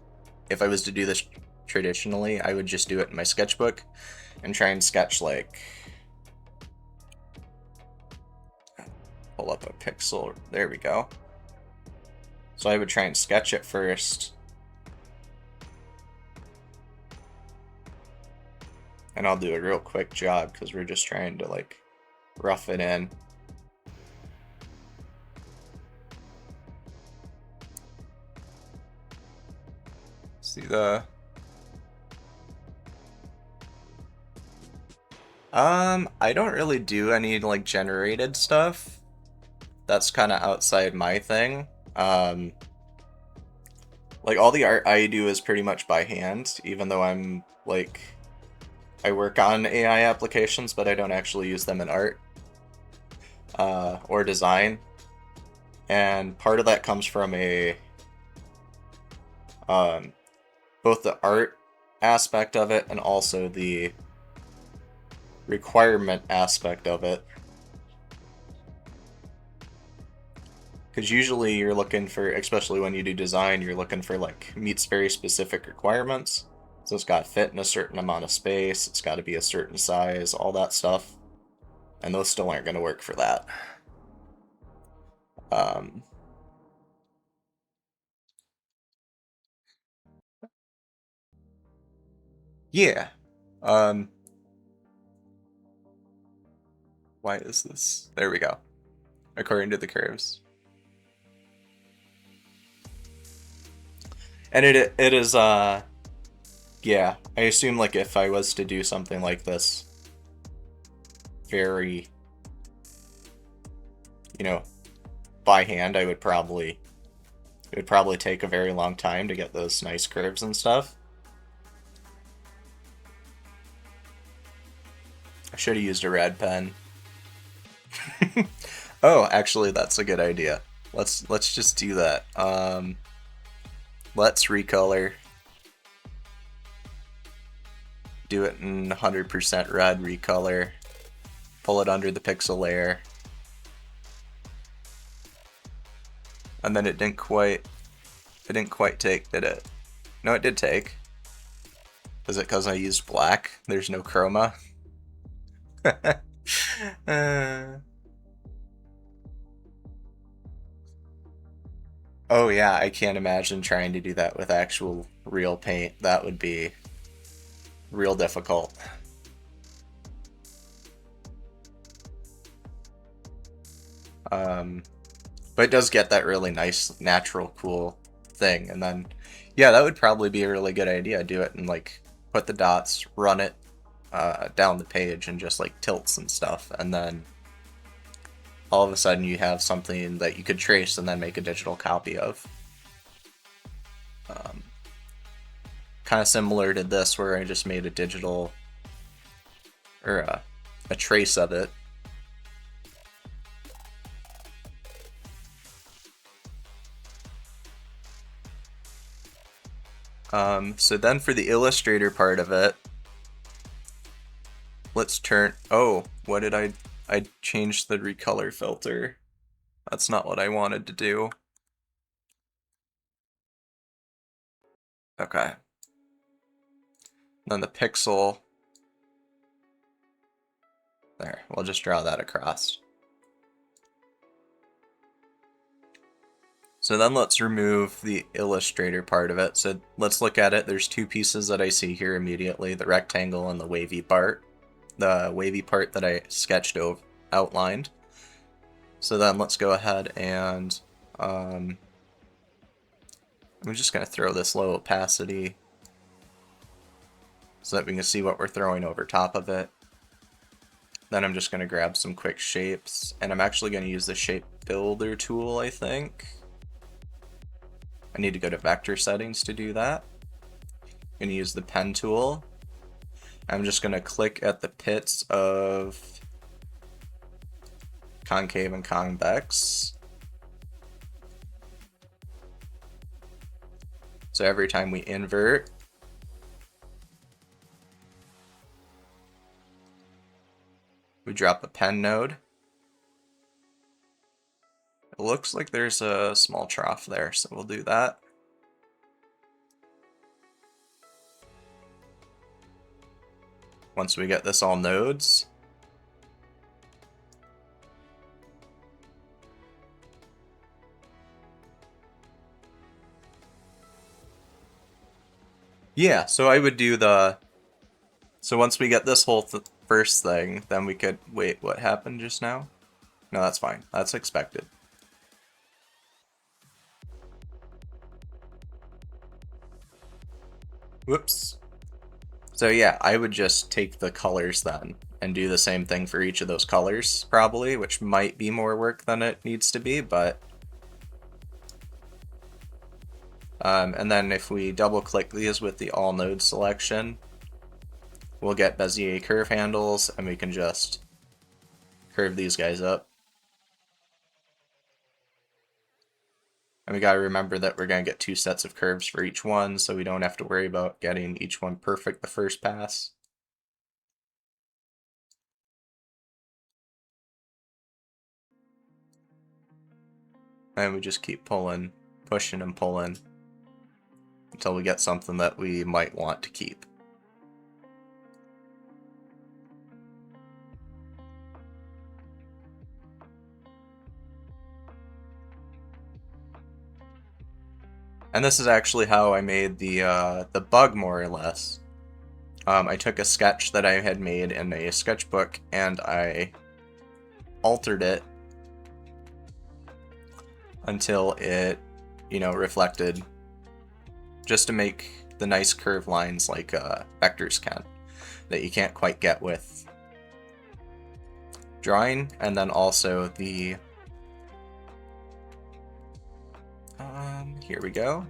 if I was to do this traditionally, I would just do it in my sketchbook and try and sketch like, pull up a pixel, there we go. So I would try and sketch it first. And I'll do a real quick job because we're just trying to like rough it in. See the... I don't really do any like generated stuff. That's kind of outside my thing. Like all the art I do is pretty much by hand, even though I'm like, I work on AI applications, but I don't actually use them in art or design. And part of that comes from a both the art aspect of it and also the requirement aspect of it. Because usually you're looking for, especially when you do design, you're looking for like meets very specific requirements. So it's got to fit in a certain amount of space, it's got to be a certain size, all that stuff. And those still aren't going to work for that. Yeah. Why is this? There we go. According to the curves. And it is, yeah, I assume like if I was to do something like this, very, you know, by hand, it would probably take a very long time to get those nice curves and stuff. I should have used a red pen. Oh, actually, that's a good idea. Let's just do that. Let's recolor. Do it in 100% red recolor. Pull it under the pixel layer. And then it didn't quite take, did it? No, it did take. Is it because I used black? There's no chroma? Oh yeah, I can't imagine trying to do that with actual real paint. That would be real difficult. But it does get that really nice, natural, cool thing. And then, yeah, that would probably be a really good idea. Do it and like put the dots, run it down the page and just like tilts and stuff. And then all of a sudden you have something that you could trace and then make a digital copy of. Kind of similar to this where I just made a digital, or a trace of it. So then for the Illustrator part of it, let's turn, oh, what did I changed the recolor filter. That's not what I wanted to do. Okay. Then the pixel, there, we'll just draw that across. So then let's remove the Illustrator part of it. So let's look at it. There's two pieces that I see here immediately, the rectangle and the wavy part. The wavy part that I sketched outlined. So then let's go ahead and I'm just going to throw this low opacity so that we can see what we're throwing over top of it. Then I'm just going to grab some quick shapes, and I'm actually going to use the shape builder tool, I think. I need to go to vector settings to do that. I'm going to use the pen tool. I'm just going to click at the pits of concave and convex. So every time we invert, we drop a pen node. It looks like there's a small trough there, so we'll do that. Once we get this all nodes, yeah, so I would do so once we get this whole first thing, then we could, wait, what happened just now? No, that's fine, that's expected. Whoops. So yeah, I would just take the colors then and do the same thing for each of those colors, probably, which might be more work than it needs to be, but... and then if we double click these with the all node selection, we'll get Bezier curve handles, and we can just curve these guys up. And we gotta remember that we're gonna get 2 sets of curves for each one, so we don't have to worry about getting each one perfect the first pass. And we just keep pulling, pushing and pulling until we get something that we might want to keep. And this is actually how I made the bug, more or less. I took a sketch that I had made in a sketchbook and I altered it until it, you know, reflected, just to make the nice curved lines like vectors can, that you can't quite get with drawing. And then also the here we go.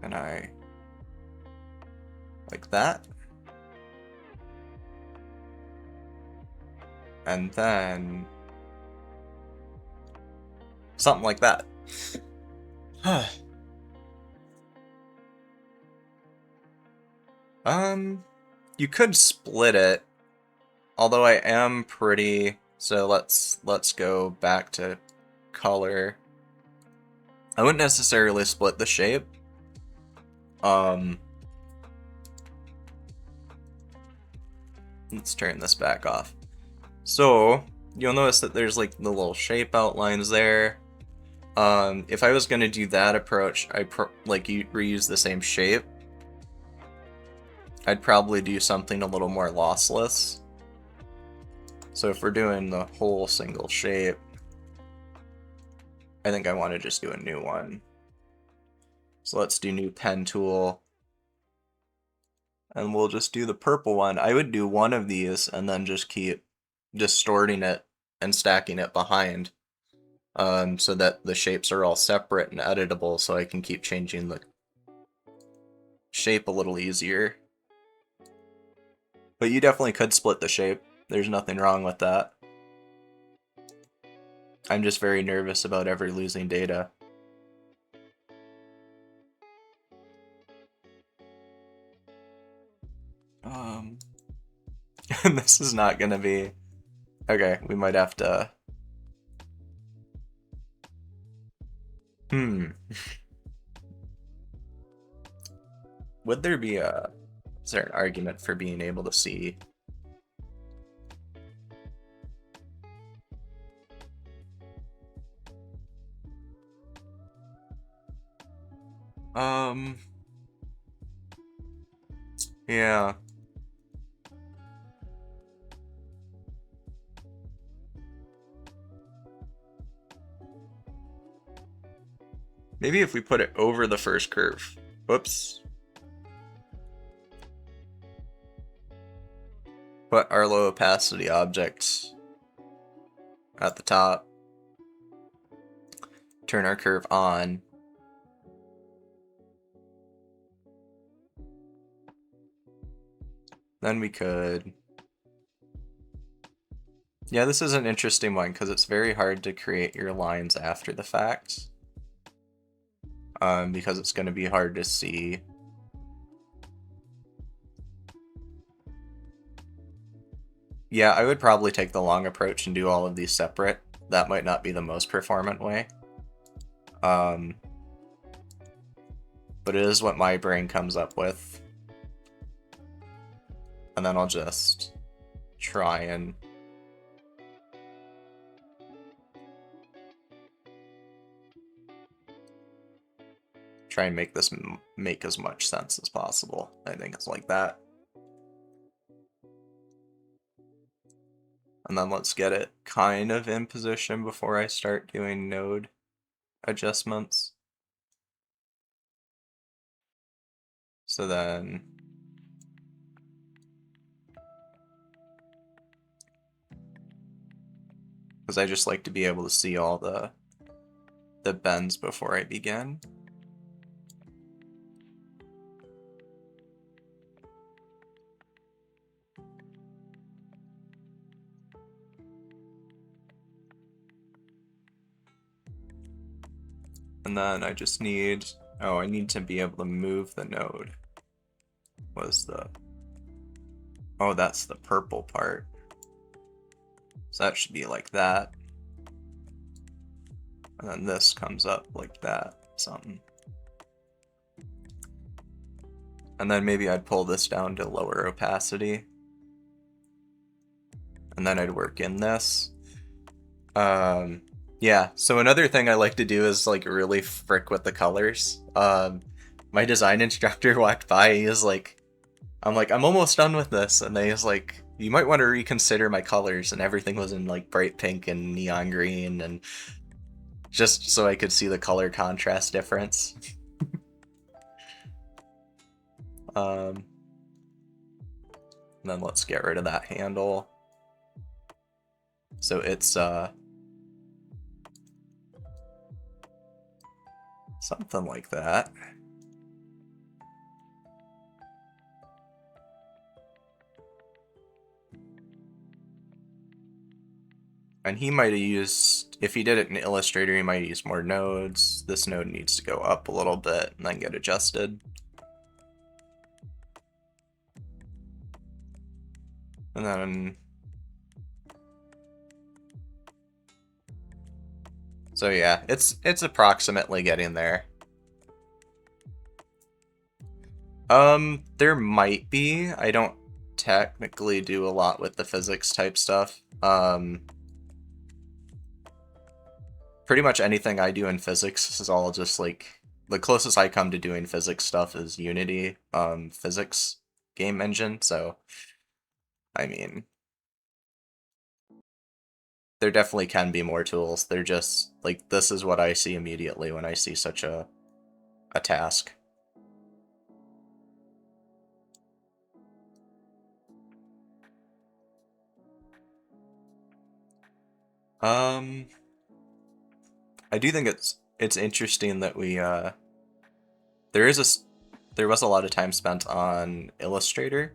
And I like that. And then something like that. You could split it, although I am pretty, so let's go back to color. I wouldn't necessarily split the shape. Let's turn this back off. So you'll notice that there's like the little shape outlines there. If I was gonna do that approach, like you reuse the same shape, I'd probably do something a little more lossless. So if we're doing the whole single shape, I think I want to just do a new one. So let's do new pen tool. And we'll just do the purple one. I would do one of these and then just keep distorting it and stacking it behind, so that the shapes are all separate and editable, so I can keep changing the shape a little easier. But you definitely could split the shape. There's nothing wrong with that. I'm just very nervous about ever losing data. This is not gonna be... Okay, we might have to... Would there be a... Is there an argument for being able to see... Yeah. Maybe if we put it over the first curve. Whoops. put our low opacity object at the top, turn our curve on, then we could... Yeah, this is an interesting one because it's very hard to create your lines after the fact. Because it's going to be hard to see. Yeah, I would probably take the long approach and do all of these separate. That might not be the most performant way. But it is what my brain comes up with. And then I'll just try and... try and make this make as much sense as possible. I think it's like that. And then let's get it kind of in position before I start doing node adjustments. So then... because I just like to be able to see all the bends before I begin. And then I just need... oh, I need to be able to move the node. Was the... oh, that's the purple part. So that should be like that. And then this comes up like that, something. And then maybe I'd pull this down to lower opacity. And then I'd work in this. Yeah, so another thing I like to do is like really frick with the colors. My design instructor walked by, he was like, I'm almost done with this, and they was like, you might want to reconsider my colors, and everything was in like bright pink and neon green, and just so I could see the color contrast difference. And then let's get rid of that handle. So it's something like that. And he might have used, if he did it in Illustrator, he might use more nodes. This node needs to go up a little bit and then get adjusted. And then... so yeah, it's approximately getting there. There might be. I don't technically do a lot with the physics type stuff. Pretty much anything I do in physics is all just like, the closest I come to doing physics stuff is Unity, physics game engine, so, I mean, there definitely can be more tools. They're just, like, this is what I see immediately when I see such a task. I do think it's interesting that we there was a lot of time spent on Illustrator,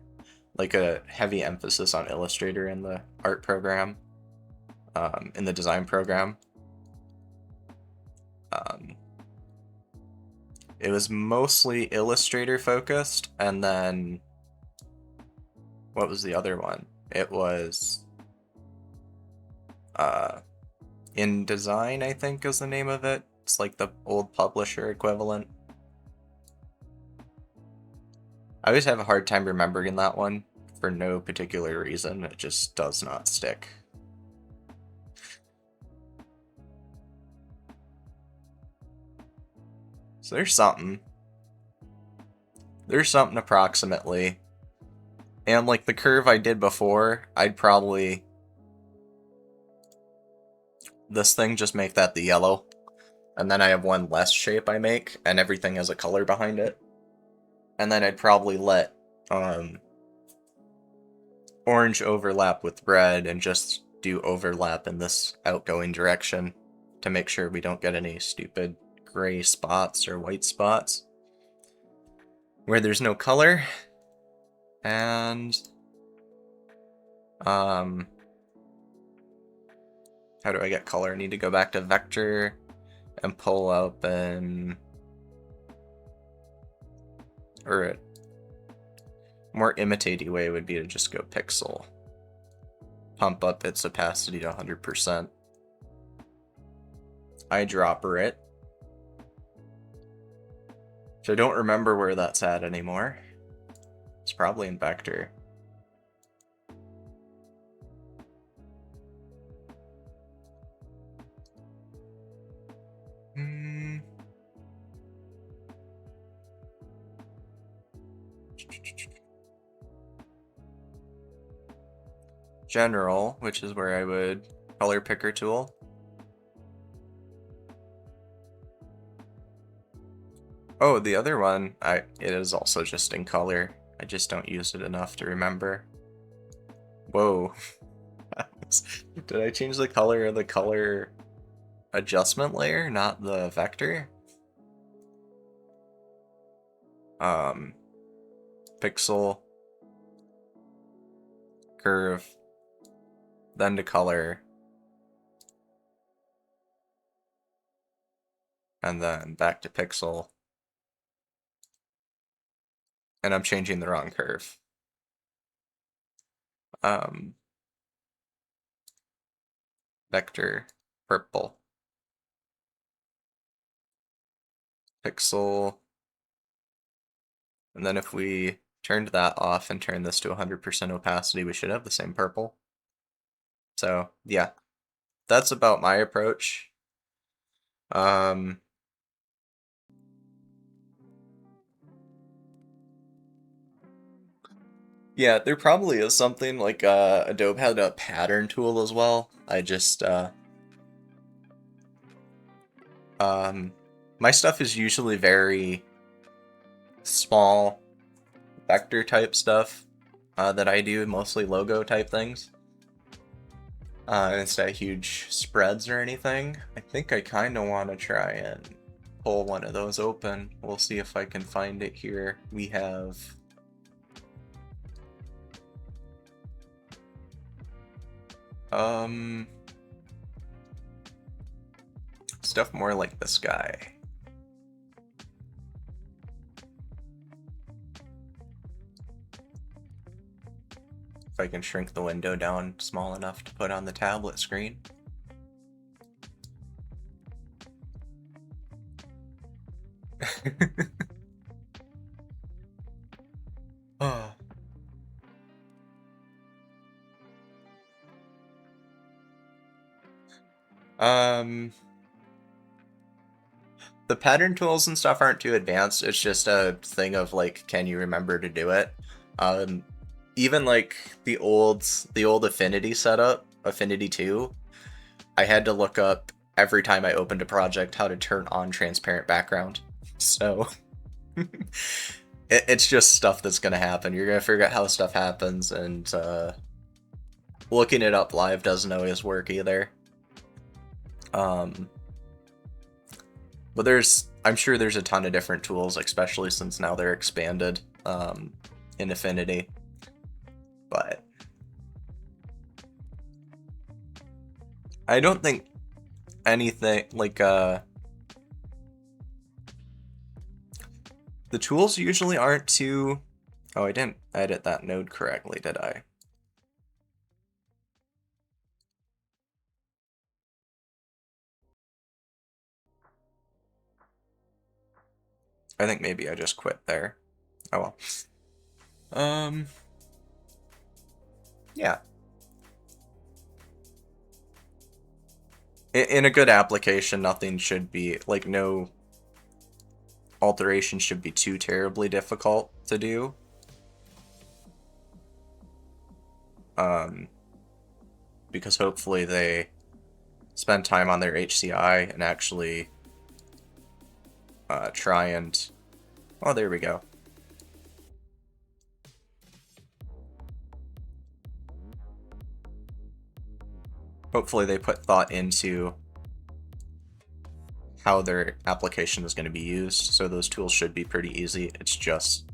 like a heavy emphasis on Illustrator in the art program, in the design program. It was mostly Illustrator focused, and then what was the other one? It was InDesign, I think is the name of it. It's like the old publisher equivalent. I always have a hard time remembering that one for no particular reason. It just does not stick. So there's something. There's something approximately. And like the curve I did before, I'd probably... this thing, just make that the yellow. And then I have one less shape I make, and everything has a color behind it. And then I'd probably let, or orange overlap with red and just do overlap in this outgoing direction to make sure we don't get any stupid gray spots or white spots where there's no color. And how do I get color? I need to go back to vector and pull up an or a more imitatey way would be to just go pixel. Pump up its opacity to 100%. Eyedropper it. So I don't remember where that's at anymore. It's probably in vector. General, which is where I would color picker tool. Oh, the other one, it is also just in color. I just don't use it enough to remember. Whoa. Did I change the color of the color adjustment layer, not the vector? Pixel, curve, then to color, and then back to pixel. And I'm changing the wrong curve. Vector, purple. Pixel. And then if we turned that off and turned this to 100% opacity, we should have the same purple. So yeah, that's about my approach. Yeah, there probably is something like Adobe had a pattern tool as well. I just my stuff is usually very small vector type stuff that I do, mostly logo type things. Instead of huge spreads or anything. I think I kind of want to try and pull one of those open. We'll see if I can find it here. We have stuff more like this guy. If I can shrink the window down small enough to put on the tablet screen. Oh. The pattern tools and stuff aren't too advanced. It's just a thing of like, can you remember to do it? Even like the old Affinity setup, Affinity 2, I had to look up every time I opened a project how to turn on transparent background. So it's just stuff that's gonna happen. You're gonna forget how stuff happens, and looking it up live doesn't always work either. But I'm sure there's a ton of different tools, especially since now they're expanded in Affinity. But I don't think anything like the tools usually aren't too. Oh, I didn't edit that node correctly, did I? I think maybe I just quit there. Oh well. Yeah. In a good application, nothing should be, like, no alteration should be too terribly difficult to do. Because hopefully they spend time on their HCI and actually try and... Oh, there we go. hopefully they put thought into how their application is going to be used, so those tools should be pretty easy. It's just,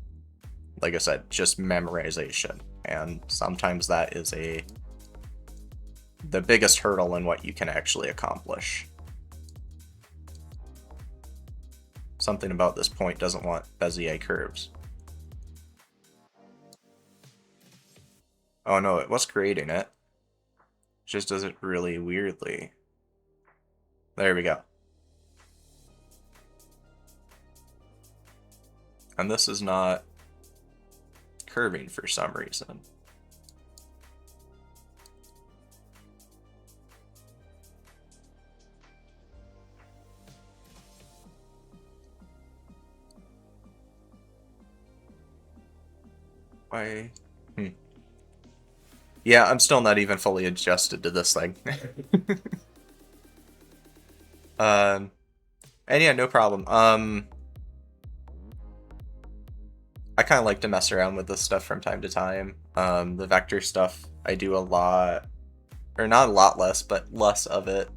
like I said, just memorization, and sometimes that is the biggest hurdle in what you can actually accomplish. Something about this point doesn't want Bezier curves. Oh no, it was creating it. Just does it really weirdly. There we go. And this is not curving for some reason. Why? Yeah, I'm still not even fully adjusted to this thing. And yeah, no problem. I kind of like to mess around with this stuff from time to time. The vector stuff, I do a lot, or not a lot less, but less of it,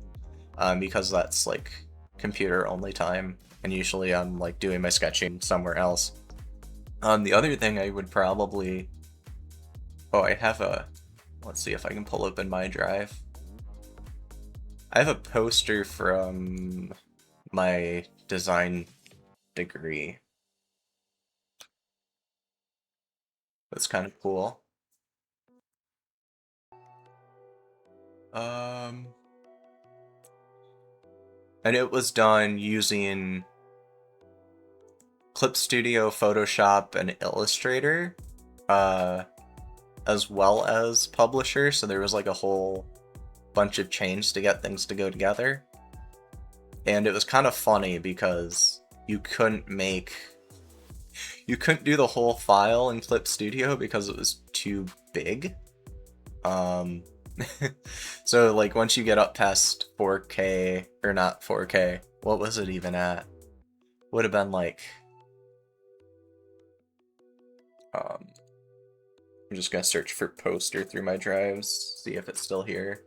because that's like computer only time, and usually I'm like doing my sketching somewhere else. The other thing I would probably, oh, I have a, let's see if I can pull open my drive. I have a poster from my design degree. That's kind of cool. And it was done using Clip Studio, Photoshop, and Illustrator, as well as Publisher, so there was like a whole bunch of change to get things to go together. And it was kind of funny because you couldn't do the whole file in Clip Studio because it was too big. So like once you get up past 4K, or not 4K, what was it even at? Would have been like, I'm just gonna search for poster through my drives, see if it's still here.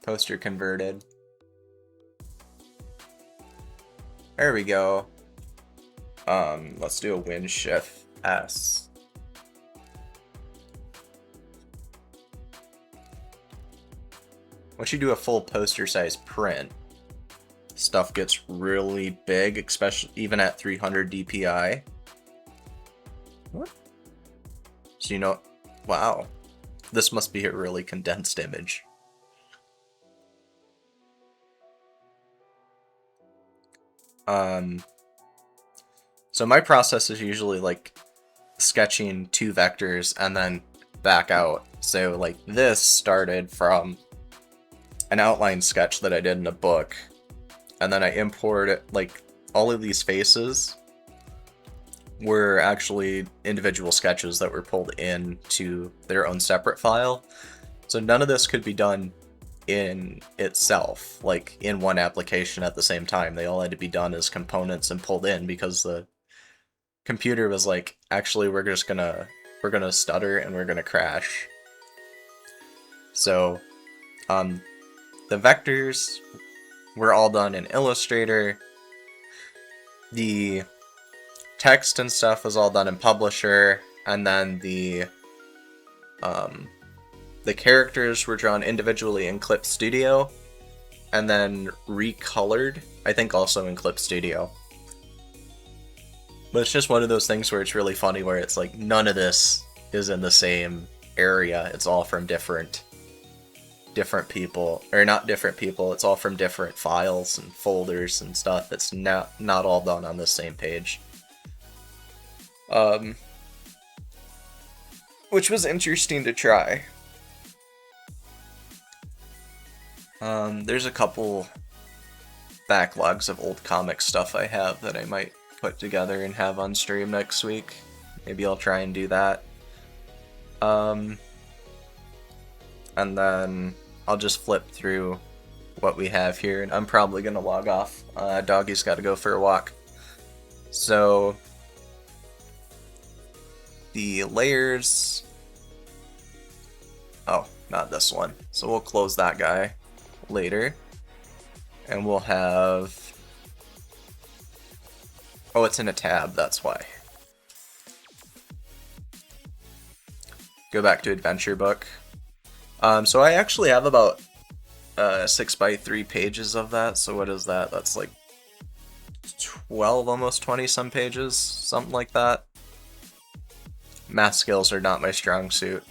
Poster converted. There we go. Let's do a WinShift-S. Once you do a full poster size print, stuff gets really big, especially even at 300 DPI. What? So you know, wow, this must be a really condensed image. So my process is usually like sketching 2 vectors and then back out. So like this started from an outline sketch that I did in a book, and then I imported, like, all of these faces were actually individual sketches that were pulled into their own separate file. So none of this could be done in itself, like in one application at the same time. They all had to be done as components and pulled in because the computer was like, actually, we're gonna stutter and we're gonna crash. So, the vectors were all done in Illustrator. The text and stuff was all done in Publisher, and then the characters were drawn individually in Clip Studio, and then recolored, I think also in Clip Studio. But it's just one of those things where it's really funny, where it's like none of this is in the same area. It's all from different people, or not different people, it's all from different files and folders and stuff. It's not all done on the same page. Which was interesting to try. There's a couple backlogs of old comic stuff I have that I might put together and have on stream next week. Maybe I'll try and do that. And then I'll just flip through what we have here, and I'm probably gonna log off. Doggy's gotta go for a walk. So, the layers... Oh, not this one. So we'll close that guy later. And we'll have... Oh, it's in a tab, that's why. Go back to adventure book. So I actually have about 6x3 pages of that. So what is that? That's like 12, almost 20 some pages, something like that. Math skills are not my strong suit.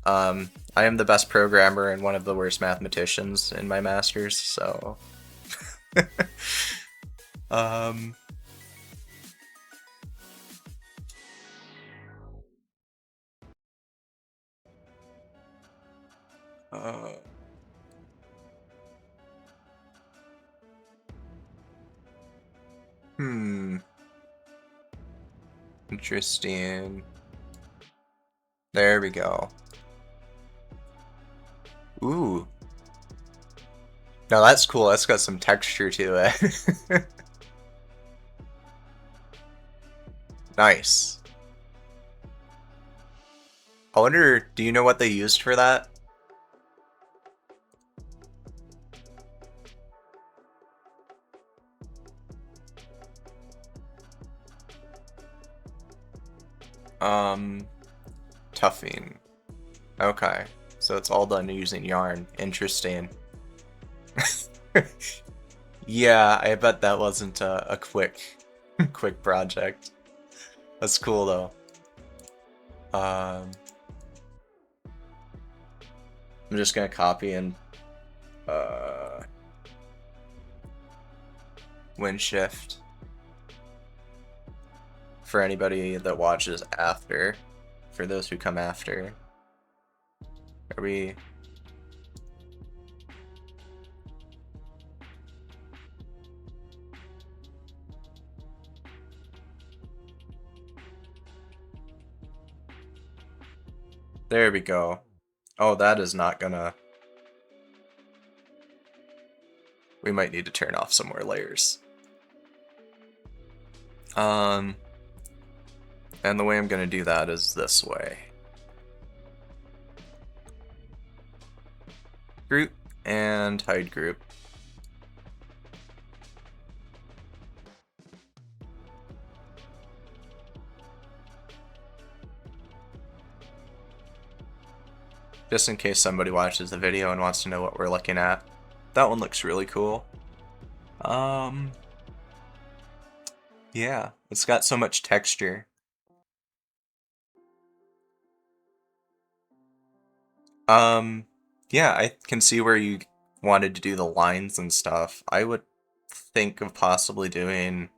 I am the best programmer and one of the worst mathematicians in my masters, so... Interesting. There we go. Ooh. Now that's cool, that's got some texture to it. Nice. I wonder, do you know what they used for that? Tuffing. Okay. So it's all done using yarn. Interesting. Yeah, I bet that wasn't a quick quick project. That's cool though. I'm just gonna copy and win shift for anybody that watches after. For those who come after. Are we... There we go. Oh, that is not gonna... We might need to turn off some more layers. And the way I'm gonna do that is this way. Group and hide group. Just in case somebody watches the video and wants to know what we're looking at. That one looks really cool. Yeah, it's got so much texture. Yeah, I can see where you wanted to do the lines and stuff. I would think of possibly doing...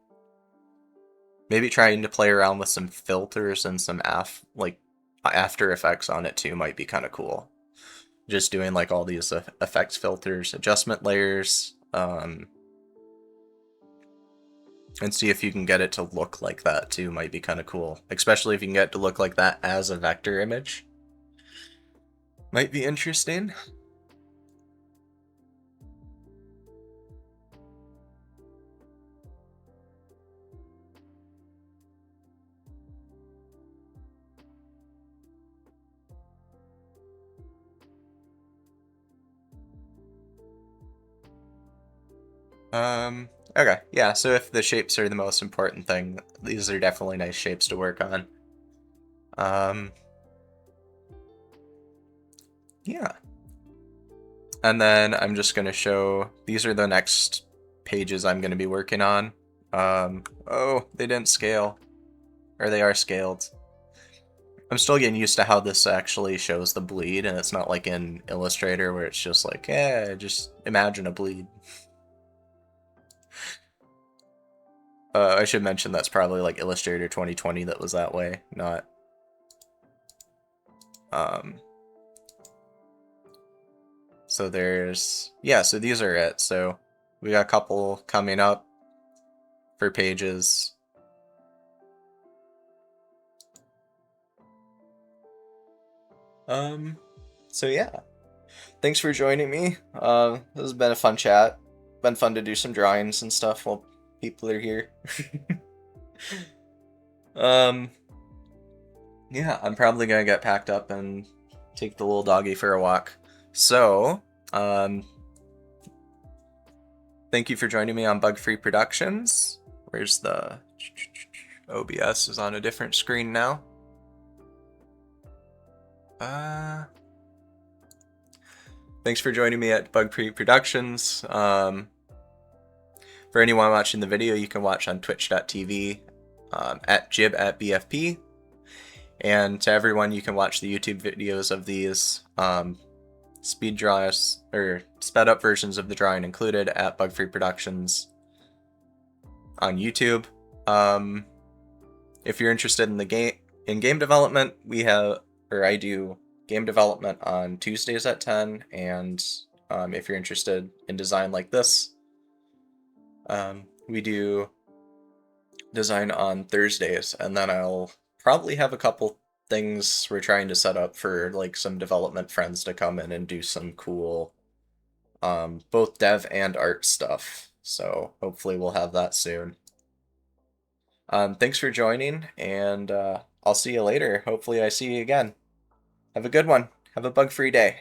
Maybe trying to play around with some filters and some After Effects on it too might be kind of cool. Just doing like all these effects filters, adjustment layers, and see if you can get it to look like that too might be kind of cool. Especially if you can get it to look like that as a vector image. Might be interesting. Okay, yeah, so if the shapes are the most important thing, these are definitely nice shapes to work on. Yeah. And then I'm just going to show, these are the next pages I'm going to be working on. Oh, they didn't scale. Or they are scaled. I'm still getting used to how this actually shows the bleed, and it's not like in Illustrator where it's just like, just imagine a bleed. I should mention that's probably like Illustrator 2020 that was that way, not... So there's... Yeah, so these are it. So we got a couple coming up for pages. So yeah. Thanks for joining me. This has been a fun chat. Been fun to do some drawings and stuff while people are here. Yeah, I'm probably gonna get packed up and take the little doggy for a walk. So, thank you for joining me on Bug Free Productions. Where's the OBS is on a different screen now. Thanks for joining me at Bug Free Productions. For anyone watching the video, you can watch on twitch.tv at jib@bfp. And to everyone, you can watch the YouTube videos of these speed draws or sped up versions of the drawing included at Bug Free Productions on YouTube. If you're interested in the game development, I do game development on Tuesdays at 10, and if you're interested in design like this, we do design on Thursdays, and then I'll probably have a couple things we're trying to set up for like some development friends to come in and do some cool both dev and art stuff. So hopefully we'll have that soon. Thanks for joining, and I'll see you later. Hopefully I see you again. Have a good one. Have a bug-free day.